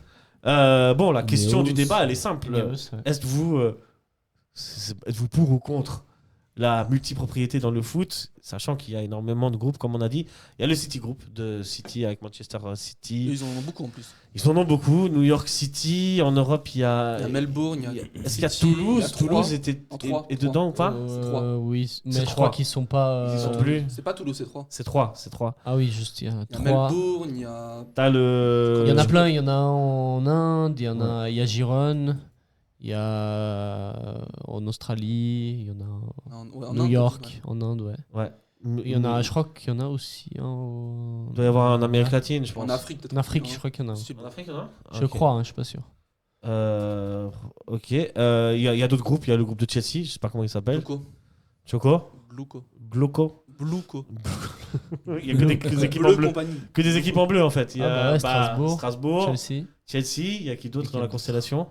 Bon, la question Ineos. du débat, elle est simple. Ineos, ouais. Êtes-vous pour ou contre la multipropriété dans le foot, sachant qu'il y a énormément de groupes, comme on a dit. Il y a le City Group de City avec Manchester City. Ils en ont beaucoup en plus. Ils en ont beaucoup. New York City, en Europe, il y a. Il y a Melbourne, il y a. Est-ce qu'il y a City, il y Toulouse a Troyes. Toulouse était En trois, est dedans ou pas C'est trois. Oui, C'est mais je trois. crois qu'ils sont pas. Ils y sont plus. C'est pas Toulouse, c'est 3. C'est 3, c'est 3. Ah oui, juste il y a Il y a 3. Melbourne, il y a. T'as le. Il y en a plein, il y en a en Inde, il y a Gijón, il y a en Australie, il y en a En New Inde, York, en Inde, ouais. Ouais. Il y en a, je crois qu'il y en a aussi Il doit y avoir en Amérique latine, je pense. En Afrique, peut-être. En Afrique, je crois qu'il y en a. En Afrique, non Je crois, hein, je suis pas sûr. Ok. Il y a d'autres groupes. Il y a le groupe de Chelsea, je sais pas comment il s'appelle. Gluco. Choco Gluco. Gloco. Bluco. Il y a que des équipes en Bleu bleu. compagnie. Que des équipes en bleu en fait. Il y Ah bah a ouais, Strasbourg, Strasbourg, Chelsea. Chelsea. Il y a qui d'autre dans la constellation?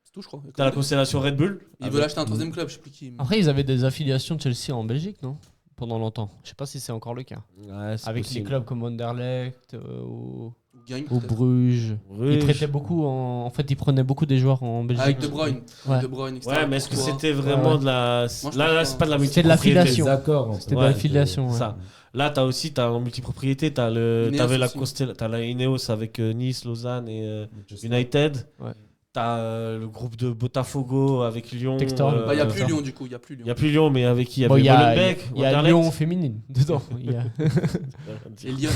C'est tout, je crois. T'as la constellation Red Bull. Ils veulent acheter un troisième club, je sais plus qui. Après, ils avaient des affiliations de Chelsea en Belgique, non? Pendant longtemps. Je sais pas si c'est encore le cas. Ouais, c'est Avec possible. les clubs comme Anderlecht Ou Gang, ou peut-être. Bruges. Oui, Ils prêtaient beaucoup en fait, ils prenaient beaucoup des joueurs en Belgique. Avec De Bruyne. Ouais. De Bruyne, etc. Ouais, mais est-ce que Pourquoi c'était vraiment Ouais. de la. Moi, je Là, pense c'est pas. pas de la C'était de multipropriété. l'affiliation. Des accords. C'était de Ouais, l'affiliation. Ouais. Ça. Là, t'as en multipropriété, Ineos t'avais la aussi. t'as la Ineos avec Nice, Lausanne et United. Ouais. T'as le groupe de Botafogo avec Lyon. Textor. Bah, il n'y a euh, plus Lyon, du coup. Il n'y a plus Il Lyon. n'y a plus Lyon, mais avec qui? Il y Bon, avait il y a, Molenbeek, il y a Anderlecht. Lyon féminine dedans. Il y a Et Lyon.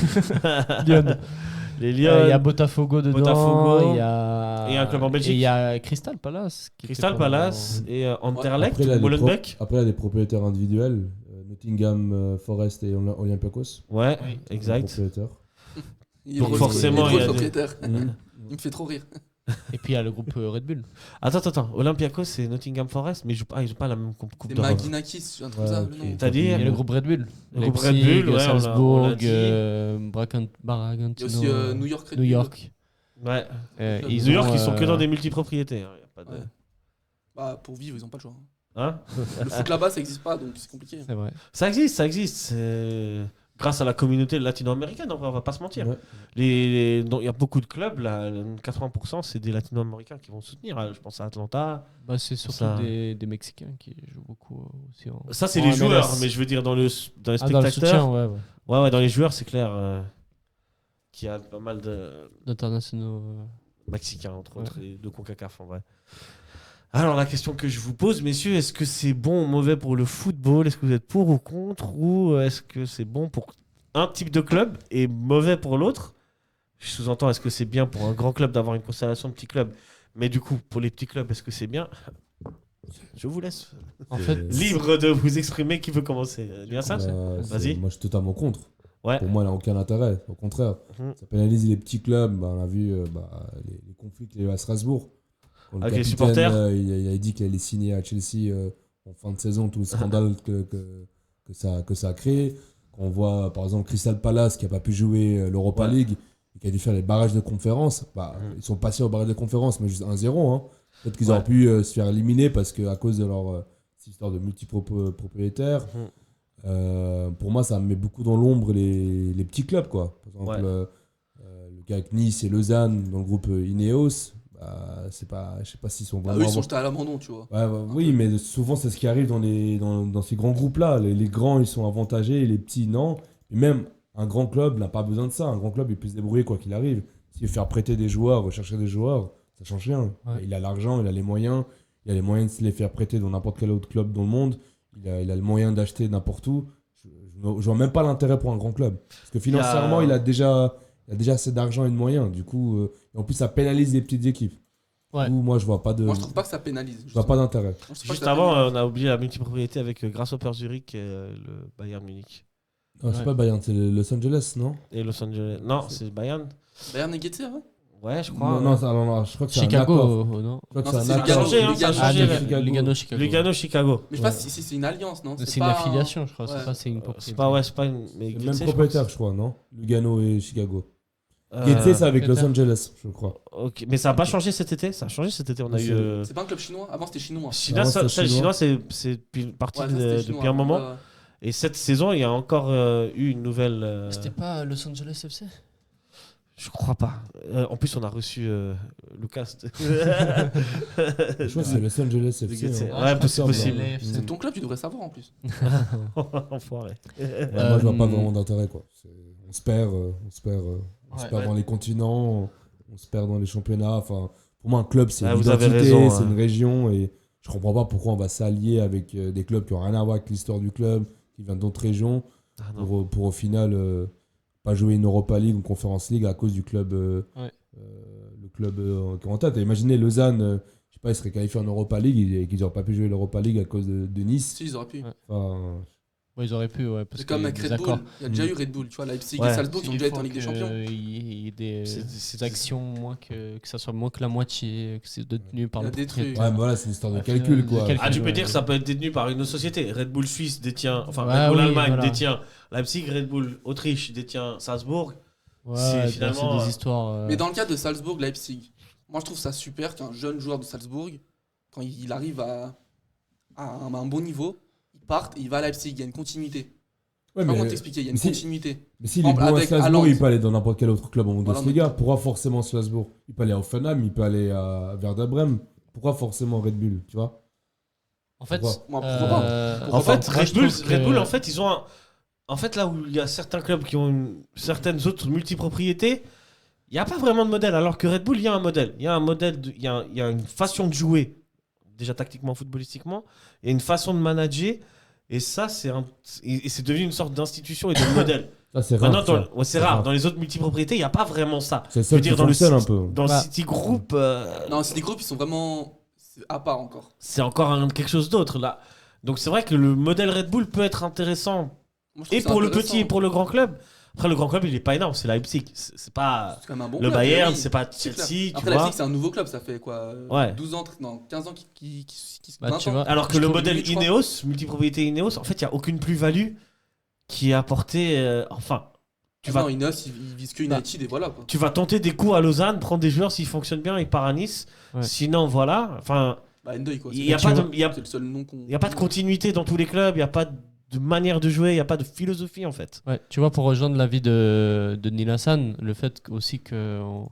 Lyon. Les Il Lyon. y a Botafogo dedans. Botafogo. Il y a Et un club en Belgique. Et il y a Crystal Palace. qui Crystal était pendant- Palace et Anderlecht, Après, il y a Molenbeek. après, il y a des propriétaires individuels. Nottingham Forest et Olympiakos. Ouais, Oui. exact. Propriétaires. Il est Donc drôle, forcément, il est il y a drôle, des- propriétaire. Mhm. Il me fait trop rire. Et puis il y a le groupe Red Bull. Attends. Olympiakos, c'est Nottingham Forest, mais ils jouent pas la même coupe C'est d'Europe. Maginakis, un truc comme Ouais, ça. ok. le nom. T'as dit Il y a le groupe Red Bull. Le groupe Red Leipzig, Bull, ouais, Salzbourg, on l'a dit. Bragantino. Il y a aussi New York. Red New Bull. York. Ouais. Ils New York, ont, ils sont que dans des multipropriétés. Hein. Y a pas de... Ouais. Bah, pour vivre, ils ont pas le choix. Hein Le foot là-bas, ça existe pas, donc c'est compliqué. C'est vrai. Ça existe. C'est grâce à la communauté latino-américaine, en vrai, on va pas se mentir. Ouais. Il y a beaucoup de clubs, là, 80% c'est des latino-américains qui vont soutenir. Je pense à Atlanta. Bah, c'est surtout Ça- des Mexicains qui jouent beaucoup aussi en. Ça, c'est en les MLS. joueurs, mais je veux dire, dans les Ah, dans le spectateurs. soutien, ouais. Ouais, dans les joueurs, c'est clair qu'il y a pas mal de D'internationaux. Mexicains, entre Ouais. autres, et de CONCACAF, en vrai. Alors, la question que je vous pose, messieurs, est-ce que c'est bon ou mauvais pour le football? Est-ce que vous êtes pour ou contre? Ou est-ce que c'est bon pour un type de club est mauvais pour l'autre, je sous-entends, est-ce que c'est bien pour un grand club d'avoir une constellation de petits clubs? Mais du coup, pour les petits clubs, est-ce que c'est bien? Je vous laisse En fait, libre de vous exprimer. Qui veut commencer? Bien ça? Vas-y. Moi, je suis totalement contre. Ouais. Pour moi, il n'a aucun intérêt. Au contraire, ça pénalise les petits clubs. Bah, on a vu les conflits qu'il y a eu à Strasbourg. Quand le Avec les capitaine, supporters. il a dit qu'il allait signer à Chelsea en fin de saison, tout le scandale que ça a créé. Quand on voit, par exemple, Crystal Palace qui n'a pas pu jouer l'Europa League et qui a dû faire les barrages de conférence, ils sont passés au barrage de conférence, mais juste 1-0. Hein. Peut-être qu'ils auraient pu se faire éliminer parce qu'à cause de leur histoire de multipropriétaires. Pour moi, ça met beaucoup dans l'ombre les petits clubs, quoi. Par exemple, le cas avec Nice et Lausanne dans le groupe Ineos, c'est pas, je sais pas s'ils sont vraiment. Eux, ils sont jetés à l'abandon, tu vois. Oui, mais souvent, c'est ce qui arrive dans ces grands groupes-là. Les grands, ils sont avantagés et les petits, non. Et même un grand club n'a pas besoin de ça. Un grand club, il peut se débrouiller quoi qu'il arrive. S'il veut faire prêter des joueurs, rechercher des joueurs, ça change rien. Ouais. Il a l'argent, il a les moyens. Il a les moyens de se les faire prêter dans n'importe quel autre club dans le monde. Il a le moyen d'acheter n'importe où. Je vois même pas l'intérêt pour un grand club. Parce que financièrement, il a déjà assez d'argent et de moyens. Du coup, et en plus, ça pénalise les petites équipes. Ouais. Du coup, moi, je vois pas de. Moi, je trouve pas que ça pénalise. Je vois pas d'intérêt. Juste avant, on a oublié la multipropriété avec Grasshopper Zurich et le Bayern Munich. C'est pas le Bayern, c'est Los Angeles, non? Et Los Angeles. Non, c'est Bayern. Bayern et Getze, ouais. Ouais, je crois. Non, je crois que c'est un Chicago, accord. non? Je crois que Non, c'est un c'est accord. Ça a changé, hein, ça a Lugano. changé. Lugano, Chicago. Lugano, Chicago. Mais je sais pas si c'est une alliance, non? C'est une affiliation, je crois. Ouais. C'est pas, c'est une propriété. C'est pas une. Mais C'est le Getze, même je crois propriétaire, je crois, non? Lugano et Chicago. que Getze, c'est avec Los peut-être. Angeles, je crois. Ok, mais ça n'a pas changé cet été. Ça a changé cet été. On a C'est- eu. C'est pas un club chinois? Avant, c'était chinois. Chinois, Avant, ça, c'était le chinois, c'est parti Ouais, ça, c'était depuis chinois. un moment. Ouais. Et cette saison, il y a encore eu une nouvelle. C'était pas Los Angeles FC? Je crois pas. En plus, on a reçu Lucas. Je crois que c'est Los Angeles FC. Getze. hein. Ouais, je crois c'est que possible. LAFC. C'est ton club, tu devrais savoir en plus. Enfoiré. Ouais, moi, je vois pas vraiment d'intérêt, quoi. On se perd Ouais. dans les continents, on se perd dans les championnats. Enfin, pour moi, un club, c'est Ah, une vous avez identité, raison, c'est hein. une région, et je comprends pas pourquoi on va s'allier avec des clubs qui ont rien à voir avec l'histoire du club, qui viennent d'autres régions, Ah, non. pour au final pas jouer une Europa League ou une Conference League à cause du club, le club qui est en tête. Et imaginez Lausanne, je sais pas, ils seraient qualifiés en Europa League et qu'ils n'auraient pas pu jouer l'Europa League à cause de Nice. Si, ils auraient pu. Ouais. Enfin, Ouais, ils auraient pu, ouais. Parce C'est comme qu'il y a avec des Red accords. Bull. Il y a déjà eu Red Bull, tu vois, Leipzig Ouais. et Salzbourg qui ont Il déjà été en faut Ligue des que Champions. Il y ait des C'est- actions moins que ça soit moins que la moitié, que c'est détenu par Il y a le des propriétaire. trucs. ouais, mais voilà, c'est une histoire de Ouais, calcul, de quoi. calcul. Ah, tu peux Ouais. dire que ça peut être détenu par une autre société. Red Bull Suisse détient. Enfin, Ouais, Red Bull oui, Allemagne voilà. détient Leipzig, Red Bull Autriche détient Salzbourg. Ouais, C'est bah, finalement, c'est des histoires. Mais dans le cas de Salzbourg-Leipzig, moi je trouve ça super qu'un jeune joueur de Salzbourg, quand il arrive à un bon niveau, il parte et il va à Leipzig, il y a une continuité. Ouais, Comment mais, t'expliquer? Il y a une mais si- continuité. mais s'il est Exemple, bon à avec Strasbourg, Haaland. il peut aller dans n'importe quel autre club en Bundesliga. Voilà, Pourquoi forcément Strasbourg? Il peut aller à Hoffenheim, il peut aller à Werder Bremen. Pourquoi forcément Red Bull, tu vois? En fait, Pourquoi Moi, pourquoi pas? En Pourquoi fait, moi, je trouve Red que- Bull, en fait, ils ont un. En fait, là où il y a certains clubs qui ont certaines autres multipropriétés, il n'y a pas vraiment de modèle. Alors que Red Bull, il y a un modèle. Il y a un modèle, il y a une façon de jouer, déjà tactiquement, footballistiquement, et une façon de manager. Et ça, et c'est devenu une sorte d'institution et de modèle. Ça, c'est rare. Maintenant, ça. c'est rare. Dans les autres multipropriétés, il n'y a pas vraiment ça. C'est le Je seul veux qui dire, dans le fonctionne un site- peu. Dans Bah. le City Group, Non, c'est des groupes, ils sont vraiment c'est à part encore. c'est encore quelque chose d'autre là. Donc c'est vrai que le modèle Red Bull peut être intéressant Moi, je trouve et ça pour le intéressant. petit et pour le grand club. Après le grand club il est pas énorme, c'est Leipzig, c'est pas C'est quand même un bon le club, Bayern, oui. c'est pas C'est clair. Chelsea, tu Après, vois. Leipzig, c'est un nouveau club, ça fait quoi Ouais. 12 ans, non, 15 ans qui Bah, 20 tu ans. vois. Alors que Je le trouve modèle limite, je crois. Ineos, multipropriété Ineos, en fait il y a aucune plus-value qui est apportée. Enfin, tu Non, vas Ineos, ils visent que United et voilà quoi. tu vas tenter des coups à Lausanne, prendre des joueurs s'ils fonctionnent bien, ils partent à Nice. Ouais. Sinon voilà, enfin Bah, Endoy quoi. il y a tu pas vois, de il y a C'est le seul nom qu'on. il y a pas de continuité dans tous les clubs, il y a pas de manière de jouer, il y a pas de philosophie en fait. Ouais, tu vois, pour rejoindre l'avis de Neil Hassan, le fait aussi qu'on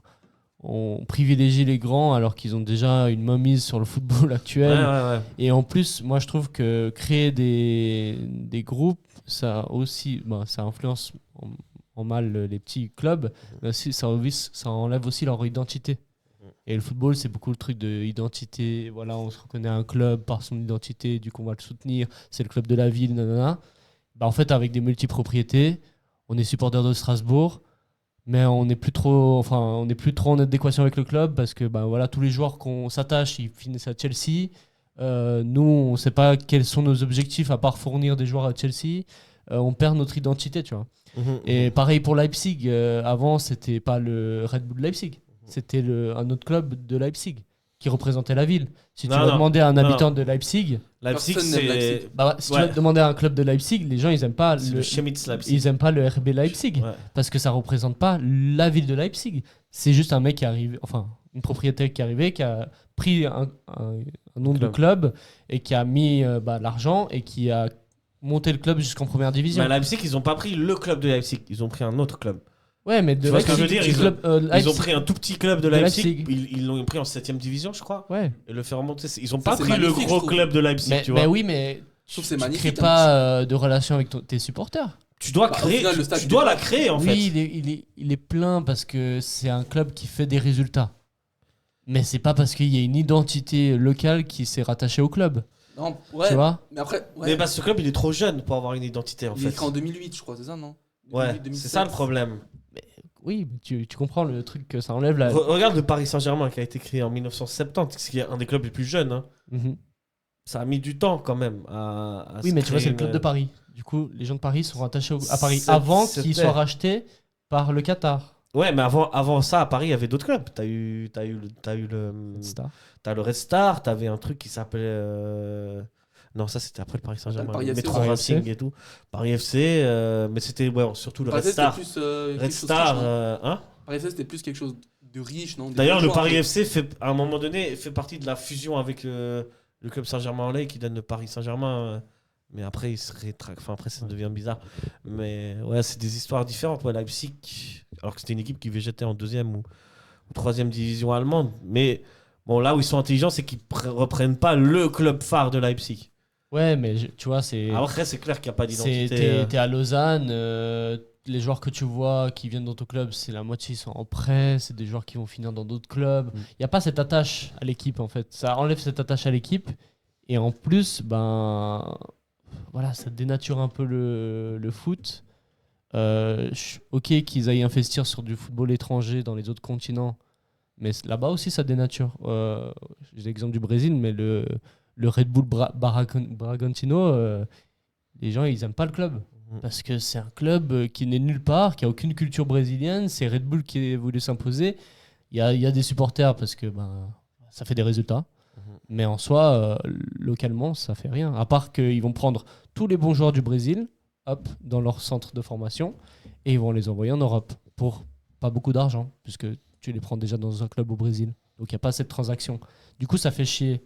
on privilégie les grands alors qu'ils ont déjà une mainmise sur le football actuel. Ouais. Et en plus, moi je trouve que créer des groupes, ça aussi, bah, ça influence en mal les petits clubs, mais aussi, ça enlève aussi leur identité. Et le football, c'est beaucoup le truc de identité. Voilà, on se reconnaît à un club par son identité, du coup on va le soutenir. C'est le club de la ville, nanana. Bah, en fait, avec des multipropriétés, on est supporter de Strasbourg, mais on n'est plus trop en adéquation avec le club parce que voilà, tous les joueurs qu'on s'attache, ils finissent à Chelsea. Nous, on ne sait pas quels sont nos objectifs à part fournir des joueurs à Chelsea. On perd notre identité, tu vois. Et pareil pour Leipzig. Avant, c'était pas le Red Bull Leipzig, c'était un autre club de Leipzig qui représentait la ville. Si tu vas demander à un habitant de Leipzig, Leipzig, Personne n'aime Leipzig. si tu vas demander à un club de Leipzig, les gens ils aiment pas le Chemnitz Leipzig. ils aiment pas le RB Leipzig parce que ça représente pas la ville de Leipzig. C'est juste un mec qui arrive, enfin une propriété qui est arrivée, qui a pris un nom de club et qui a mis l'argent et qui a monté le club jusqu'en première division. Mais à Leipzig, ils ont pas pris le club de Leipzig, ils ont pris un autre club. Ouais, mais tu vois ce que je veux dire, ils ont Leipzig. pris un tout petit club de Leipzig, ils l'ont pris en 7ème division, je crois. Ouais. Et le faire remonter. Ils ont pas c'est pris le magnifique, gros je trouve. club de Leipzig, tu vois. Mais oui, mais Je trouve que tu c'est magnifique. crées pas de relation avec tes supporters. Tu dois Bah, au créer, final, le stade, tu dois la créer en fait. Oui, il est plein parce que c'est un club qui fait des résultats. Mais c'est pas parce qu'il y a une identité locale qui s'est rattachée au club. Non, ouais. Tu vois. Mais après, Mais ce club, il est trop jeune pour avoir une identité en il est fait. créé en 2008, je crois, c'est ça, non? Ouais, 2008, 2007. c'est ça le problème. Oui, mais tu comprends le truc que ça enlève Regarde le Paris Saint-Germain qui a été créé en 1970, qui est un des clubs les plus jeunes. Hein. Mhm. Ça a mis du temps quand même à Oui, se mais tu vois, créer c'est le club une- de Paris. Du coup, les gens de Paris sont rattachés à Paris C'était- avant qu'ils soient rachetés par le Qatar. Ouais, mais avant ça, à Paris, il y avait d'autres clubs. T'as eu le Red Star, t'avais un truc qui s'appelait. Non, ça c'était après le Paris Saint-Germain. Paris Le FC, Métro Paris Racing FC. et tout. Paris FC, mais c'était surtout le Paris Red FC, Star. c'était plus, Red quelque chose Star, riche, non? hein. Paris FC, c'était plus quelque chose de riche, non? Des D'ailleurs, bons le joueurs, Paris un peu. FC, à un moment donné, fait partie de la fusion avec le club Saint-Germain-en-Laye qui donne le Paris Saint-Germain. Mais après, il se rétracte. Enfin, après, ça devient bizarre. Mais ouais, c'est des histoires différentes. Ouais, Leipzig, alors que c'était une équipe qui végétait en 2e ou 3e division allemande. Mais bon, là où ils sont intelligents, c'est qu'ils reprennent pas le club phare de Leipzig. Ouais, mais tu vois, c'est. Après, c'est clair qu'il n'y a pas d'identité. T'es à Lausanne, les joueurs que tu vois qui viennent dans ton club, c'est la moitié ils sont en prêt, c'est des joueurs qui vont finir dans d'autres clubs. Il n'y a pas cette attache à l'équipe en fait. Ça enlève cette attache à l'équipe et en plus, voilà, ça dénature un peu le foot. Ok qu'ils aillent investir sur du football étranger dans les autres continents, mais là-bas aussi ça dénature. J'ai l'exemple du Brésil, mais le Red Bull Bragantino, les gens ils aiment pas le club parce que c'est un club qui n'est nulle part, qui a aucune culture brésilienne. C'est Red Bull qui a voulu s'imposer. Il y a des supporters parce que ça fait des résultats, mais en soi localement ça fait rien, à part qu'ils vont prendre tous les bons joueurs du Brésil dans leur centre de formation et ils vont les envoyer en Europe pour pas beaucoup d'argent puisque tu les prends déjà dans un club au Brésil, donc il n'y a pas cette transaction. Du coup ça fait chier,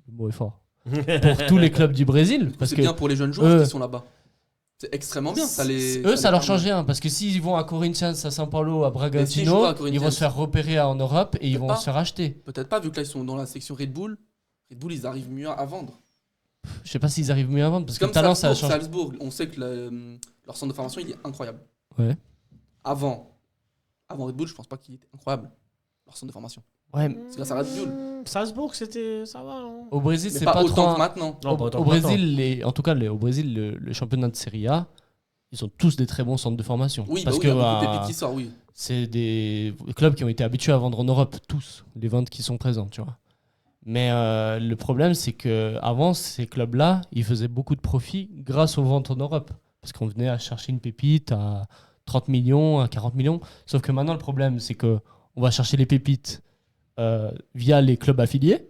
le mot est fort, pour tous les clubs du Brésil parce C'est que bien pour les jeunes joueurs qui sont là-bas. C'est extrêmement bien. Ça leur change rien parce que s'ils vont à Corinthians, à São Paulo, à Bragantino, ils vont se faire repérer en Europe et ils vont se faire acheter. Peut-être pas, vu que là ils sont dans la section Red Bull. Red Bull, ils arrivent mieux à vendre. Je sais pas s'ils arrivent mieux à vendre parce que Comme le talent ça change. Salzbourg, on sait que leur centre de formation il est incroyable. Ouais. Avant Red Bull, je pense pas qu'il était incroyable, leur centre de formation. Ouais. C'est grâce à Red Bull. Salzbourg, ça va. Hein. Au Brésil, Mais c'est pas pas autant trop. que maintenant. Non, pas autant Au que maintenant. Brésil, en tout cas, au Brésil, le championnat de Serie A, ils ont tous des très bons centres de formation. Oui, parce il y a que beaucoup de pépites qui sortent, oui. c'est des clubs qui ont été habitués à vendre en Europe, tous, les ventes qui sont présents, tu vois. Mais le problème, c'est que avant ces clubs-là, ils faisaient beaucoup de profits grâce aux ventes en Europe. Parce qu'on venait à chercher une pépite à 30 millions, à 40 millions. Sauf que maintenant, le problème, c'est qu'on va chercher les pépites via les clubs affiliés.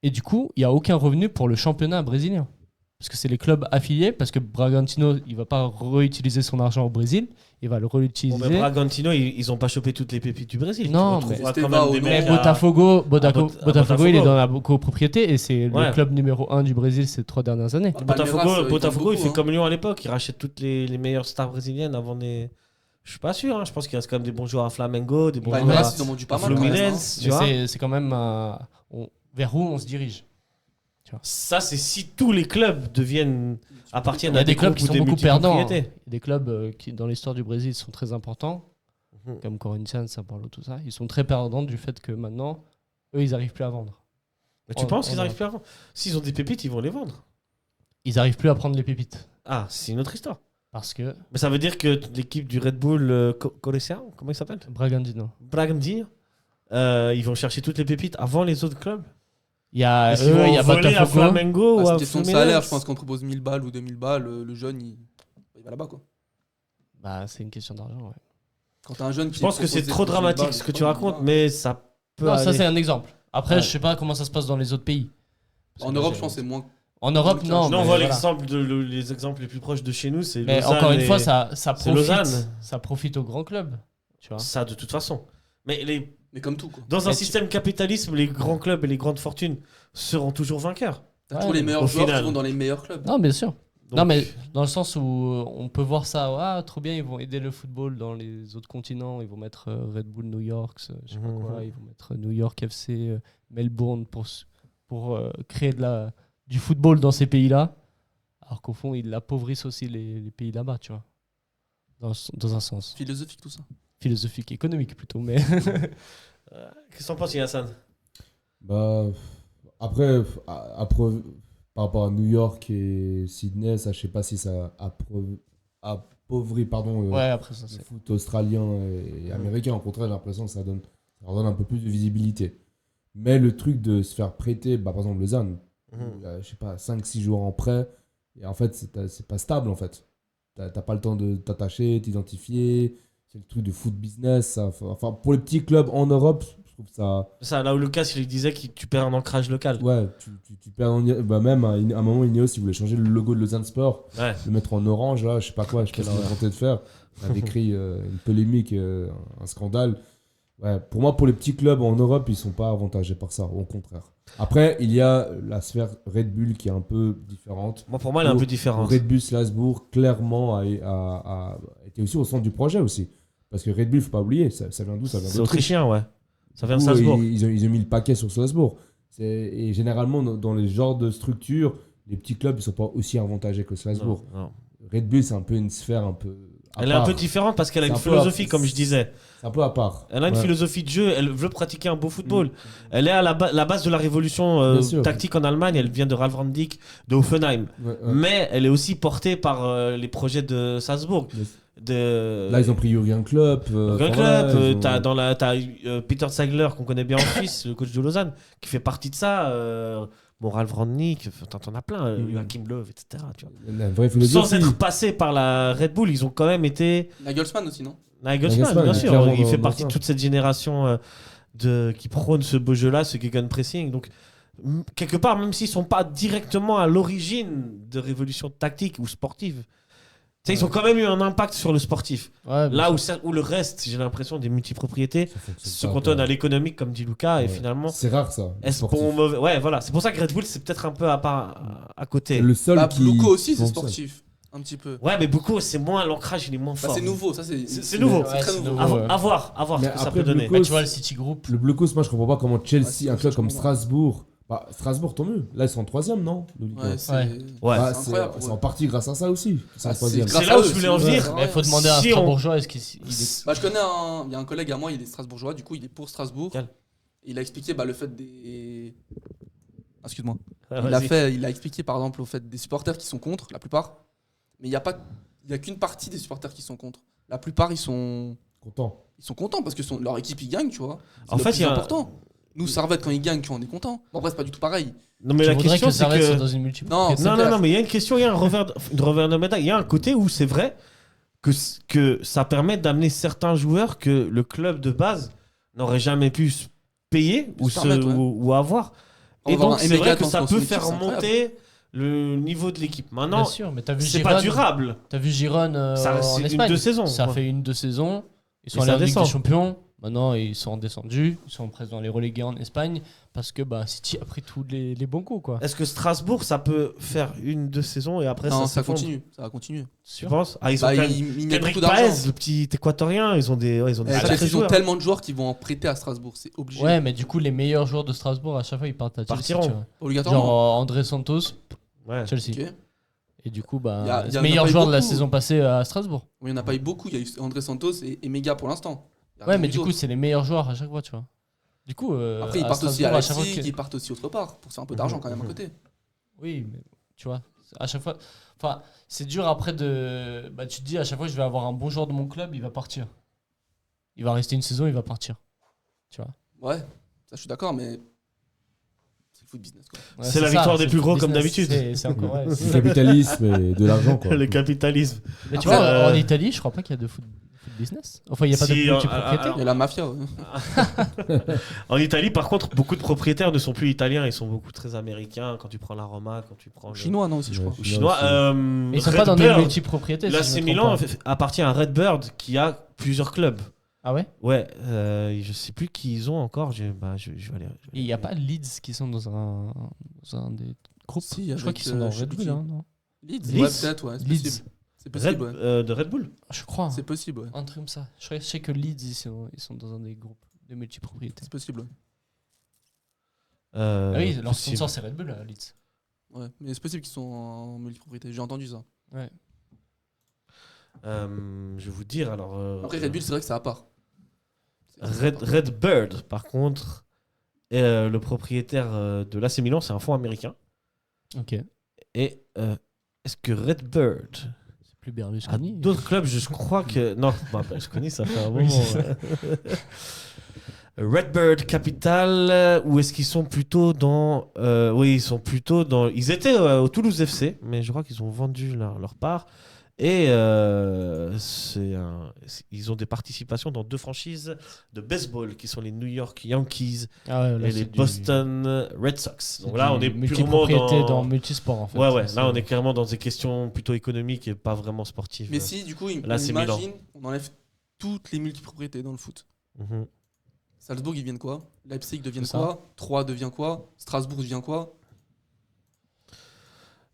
Et du coup, il n'y a aucun revenu pour le championnat brésilien. Parce que c'est les clubs affiliés, parce que Bragantino, il ne va pas réutiliser son argent au Brésil, il va le réutiliser. Bon, mais Bragantino, ils ont pas chopé toutes les pépites du Brésil. Non, Tu mais- retrouveras Esteva quand même au des nom. Mais mecs à- Botafogo, Botafogo. il est dans la copropriété et c'est Ouais. le club numéro 1 du Brésil ces 3 dernières années. Botafogo, il fait hein. comme Lyon à l'époque. Il rachète toutes les meilleures stars brésiliennes avant les. Je suis pas sûr. Hein. Je pense qu'il reste quand même des bons joueurs à Flamengo, des bons joueurs Palmeiras, à ils en ont vendu pas à mal. quand même, hein. Fluminense. Tu vois. Mais c'est quand même vers où on se dirige. Ça, c'est si tous les clubs appartiennent Il y à a des clubs groupes qui ou sont des beaucoup perdants. Il multipropriétés. y a des clubs qui, dans l'histoire du Brésil, sont très importants, Mhm. comme Corinthians, São Paulo, tout ça. Ils sont très perdants du fait que maintenant, eux, ils n'arrivent plus à vendre. Mais tu En- penses en qu'ils arrivent Europe. plus à vendre? S'ils ont des pépites, ils vont les vendre. Ils n'arrivent plus à prendre les pépites. Ah, c'est une autre histoire. Parce que Mais ça veut dire que l'équipe du Red Bull Coliseum, comment il s'appelle Bragantino. Bragantino, ils vont chercher toutes les pépites avant les autres clubs. Il y a Est-ce qu'ils eux, vont il y a voler à Botafogo. Flamengo ou C'est à une question de Fluminense. salaire, je pense qu'on propose 1000 balles ou 2000 balles, le jeune il va là-bas quoi. Bah, c'est une question d'argent, ouais. Quand t'as un jeune qui Je pense que c'est trop dramatique ce que tu racontes, mais ça peut Non, ça aller. c'est un exemple. Après, Ouais. je sais pas comment ça se passe dans les autres pays. Parce En que Europe, j'ai- je pense que c'est moins. En Europe, non. Non, mais on voit voilà. l'exemple les exemples les plus proches de chez nous, c'est Mais Lausanne encore une et- fois, ça c'est profite. Lausanne. Ça profite aux grands clubs. Tu vois. Ça de toute façon. Mais Mais comme tout quoi. dans un Mais système capitalisme, les grands clubs et les grandes fortunes seront toujours vainqueurs. T'as Ouais, toujours les mais meilleurs au joueurs final. qui vont dans les meilleurs clubs. Non, bien sûr. Donc, Non, mais dans le sens où on peut voir ça, ah, trop bien, ils vont aider le football dans les autres continents, ils vont mettre Red Bull New York, je sais pas quoi, ils vont mettre New York FC, Melbourne pour créer du football dans ces pays-là, alors qu'au fond, ils l'appauvrissent aussi les pays là-bas, tu vois, dans un sens. Philosophique tout ça. Philosophique, économique plutôt, mais... Qu'est-ce que t'en penses, Hassan? Bah, après, par rapport à New York et Sydney, ça, je sais pas si ça appauvrit pardon, ouais, après ça, le c'est... foot australien et américain. Au contraire, j'ai l'impression que ça leur donne un peu plus de visibilité. Mais le truc de se faire prêter, bah, par exemple, Lausanne, je sais pas, 5-6 joueurs en prêt, et en fait, c'est pas stable, en fait. T'as pas le temps de t'attacher, t'identifier. C'est le truc de foot business. Enfin, pour les petits clubs en Europe, je trouve ça... Ça, là où Lucas il disait que tu perds un ancrage local. Ouais, tu perds... Bah, même à un moment, Ineos, il voulait changer le logo de Lausanne Sport, Ouais. le mettre en orange, là, je sais pas quoi, je sais pas ce qu'ils ont tenté de faire. Ça avait créé une polémique, un scandale. Ouais, pour moi, pour les petits clubs en Europe, ils sont pas avantagés par ça, au contraire. Après, il y a la sphère Red Bull qui est un peu différente. Moi, pour moi, elle est un peu différente. Red Bull Salzbourg, clairement, a été aussi au centre du projet aussi. Parce que Red Bull, faut pas oublier, ça vient d'où? Ça vient C'est d'Autriche. autrichien, ouais. Ça vient de Où, Salzbourg. ils ont mis le paquet sur Salzbourg. Et généralement, dans les genres de structures, les petits clubs ne sont pas aussi avantagés que Salzbourg. Non, non. Red Bull, c'est un peu une sphère un peu à Elle est un part. peu différente parce qu'elle a C'est une un peu philosophie, à- comme je disais. C'est un peu à part. Elle a une Ouais. philosophie de jeu, elle veut pratiquer un beau football. Elle est à la base de la révolution Bien sûr. tactique en Allemagne, elle vient de Ralf Rangnick, de Hoffenheim. Ouais, ouais. Mais elle est aussi portée par les projets de Salzbourg. Là, ils ont pris Jürgen Klopp. Jürgen voilà, Klopp, ils ont- t'as Peter Zagler qu'on connaît bien en Suisse, le coach de Lausanne, qui fait partie de ça. Bon, Ralf Rangnick, t'en as plein, Joachim Löw, etc. Tu vois. La vraie Sans philosophie. être passé par la Red Bull, ils ont quand même été... Nagelsmann aussi, non? Nagelsmann, Nagelsmann, bien il est sûr, clairement il fait dans partie ça. de toute cette génération qui prône ce beau jeu-là, ce gegenpressing. Donc, quelque part, même s'ils sont pas directement à l'origine de révolutions tactiques ou sportives, tu sais, ils ont quand même eu un impact sur le sportif. Ouais, Là où le reste, j'ai l'impression, des multipropriétés, Ça fonctionne se pas, cantonne quoi. à l'économique, comme dit Lucas, et Ouais. finalement, C'est rare ça. le est-ce sportif. bon ou mauvais. Ouais, voilà. C'est pour ça que Red Bull, c'est peut-être un peu à côté. C'est le seul Bah, qui. Bluco aussi, c'est fonctionne. sportif. Un petit peu. Ouais, mais beaucoup, c'est moins, l'ancrage, il est moins Bah, fort. c'est nouveau, ça c'est. C'est nouveau. C'est Ouais, très c'est nouveau. nouveau. À, Ouais. à voir Mais ce que ça après, peut donner. Bluco, Bah, tu vois le City Group. Le Blucos, moi je comprends pas comment Chelsea, Ouais, un club je comme comprends. Strasbourg. Bah, Strasbourg, tant mieux. Là, ils sont en 3ème, non de Ligue 1. Ouais, c'est Ouais. Ouais. Bah, c'est incroyable pour c'est eux. en partie grâce à ça aussi. C'est en Ah, 3ème. grâce C'est là à où eux, je voulais en c'est- venir. c'est Mais il faut vrai. demander à un Si on- Strasbourgeois, est-ce qu'il est... Bah, je connais il y a un collègue à moi, il est strasbourgeois, du coup il est pour Strasbourg. Quel Il a expliqué le fait des. Excuse-moi. Ah, Il a expliqué par exemple au fait des supporters qui sont contre, la plupart. Mais il n'y a qu'une partie des supporters qui sont contre. La plupart ils sont Content. parce que leur équipe ils gagnent, tu vois. C'est En le fait, plus il y a- important. Nous, Servette, quand ils gagnent, tu vois, on est content. Bon, après, c'est pas du tout pareil. Non, mais Tu la voudrais question, que c'est Servette soit que. dans une multiple. Non, Ok. c'est Non, clair. non, mais il y a une question, il y a un revers de médaille. Il y a un côté où c'est vrai que ça permet d'amener certains joueurs que le club de base n'aurait jamais pu se payer ou, Se permettre, ouais. ou avoir. On Et va voir donc, un c'est vrai Emega que ça dans peut son équipe, faire c'est incroyable. monter le niveau de l'équipe. Bien Maintenant, sûr, mais t'as vu c'est Giron, pas durable. T'as vu Giron Ça, en c'est une Espagne. 2 saisons. Ça quoi. fait 1-2 saisons. Ils sont Et allés ça en Ligue descend. des Champions. Maintenant, ils sont descendus. Ils sont présents dans les relégués en Espagne parce que City a pris tous les bons coups, quoi. Est-ce que Strasbourg, ça peut faire 1-2 saisons et après Non, ça ça s'effondre? continue. Ça va continuer. Tu penses? Ah, ils ont Bah, quand même. ils mettent Kendrick beaucoup d'argent. Paez, le petit équatorien, ils ont des sacrés Chelsea, ils ont joueurs. tellement de joueurs qui vont en prêter à Strasbourg. C'est obligé. Ouais, mais du coup, les meilleurs joueurs de Strasbourg, à chaque fois, ils partent à Chelsea. Partiront. tu vois. Obligatoirement. Genre André Santos, Ouais. Chelsea. Ok. Et du coup, y a meilleur pas eu joueur de la beaucoup. saison passée à Strasbourg. Il n'y en a pas eu beaucoup. Il y a eu André Santos et Mega pour l'instant. Il y a Ouais, rien mais eu du coup, d'autre. c'est les meilleurs joueurs à chaque fois, tu vois. Du coup, Après, ils à partent aussi à Strasbourg, chaque fois Leipzig, que- ils partent aussi autre part pour faire un peu d'argent quand même à côté. Oui, mais tu vois, À chaque fois, enfin, c'est dur après de. Bah, tu te dis à chaque fois, je vais avoir un bon joueur de mon club, il va partir. Il va rester une saison, il va partir. Tu vois. Ouais, ça je suis d'accord, mais c'est le foot business quoi. Ouais, C'est la ça, victoire des c'est plus le gros comme business, d'habitude. C'est encore. Ouais, Le capitalisme et de l'argent, quoi. Le capitalisme. Mais tu Après, vois, en Italie, je crois pas qu'il y a de foot business. Enfin, il n'y a pas Si, de multipropriété. Il y a la mafia. Ouais. En Italie, par contre, beaucoup de propriétaires ne sont plus italiens, ils sont beaucoup très américains. Quand tu prends la Roma, quand tu prends le Chinois, non, aussi, je crois. Ouais. chinois. Mais ils sont pas dans des multipropriétés. L'AC si je me trompe Milan pas. appartient à Redbird qui a plusieurs clubs. Ah ouais. Ouais, je sais plus qui ils ont encore. Je vais aller. Et il n'y a pas Leeds qui sont dans un des groupes. Si, Je crois avec, qu'ils sont dans je sais Red plus Bull, qui. hein, non Leeds, Leeds. ouais, peut-être, ouais. C'est Leeds. possible. C'est possible, ouais. De Red Bull. Je crois. C'est possible, ouais. Un truc comme ça. Je sais que Leeds, ils sont dans un des groupes de multipropriétés. C'est possible, ouais. Ah oui, leur possible. sponsor, c'est Red Bull, Leeds. Ouais, mais c'est possible qu'ils sont en multipropriété. J'ai entendu ça. Ouais. Je vais vous dire alors. Après, Red Bull, c'est vrai que c'est à part. Redbird, par contre, est le propriétaire de l'AC Milan, c'est un fonds américain. Ok. Et est-ce que Redbird C'est plus a Berlusconi. d'autres clubs? Je crois que non. Berlusconi, ça fait un Oui, moment. c'est Redbird Capital, ou est-ce qu'ils sont plutôt dans oui, ils sont plutôt dans. Ils étaient au Toulouse FC, mais je crois qu'ils ont vendu leur part. Et ils ont des participations dans 2 franchises de baseball qui sont les New York Yankees Ah ouais, là, et c'est les du- Boston Red Sox. c'est Donc là, du on est purement multipropriété dans multisport en fait. ouais, C'est- là on est clairement dans des questions plutôt économiques et pas vraiment sportives. Mais si, du coup, Là, c'est Milan. imagine, on enlève toutes les multipropriétés dans le foot. Mhm. Salzbourg, ils deviennent quoi? Leipzig deviennent C'est ça. quoi? Troyes devient quoi? Strasbourg devient quoi?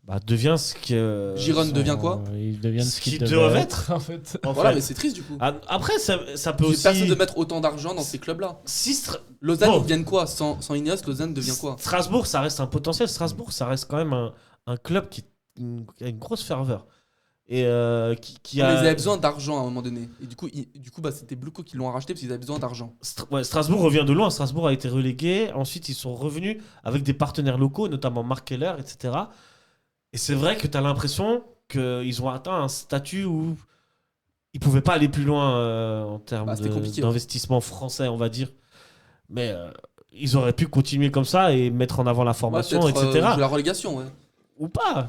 Bah, devient ce que Girone devient quoi? Ils deviennent Ce ce qu'ils qu'ils doivent devaient être. en fait. en Voilà, fait. mais c'est triste du coup. Ah, après, ça peut aussi. Personne de mettre autant d'argent dans ces clubs-là. Si Lausanne, Bon. ils deviennent quoi? Sans Ineos, Lausanne devient quoi? Strasbourg, ça reste un potentiel. Strasbourg, ça reste quand même un club qui a une grosse ferveur. Et qui Mais a. ils avaient besoin d'argent à un moment donné. Et du coup, bah, c'était Bluco qui l'ont racheté parce qu'ils avaient besoin d'argent. Strasbourg revient de loin. Strasbourg a été relégué. Ensuite, ils sont revenus avec des partenaires locaux, notamment Mark Keller, etc. Et c'est vrai que tu as l'impression qu'ils ont atteint un statut où ils ne pouvaient pas aller plus loin en termes Bah, c'était compliqué, ouais. d'investissement français, on va dire. Mais ils auraient pu continuer comme ça et mettre en avant la formation, Ouais, peut-être, etc. jouer la relégation, ouais. Ou pas.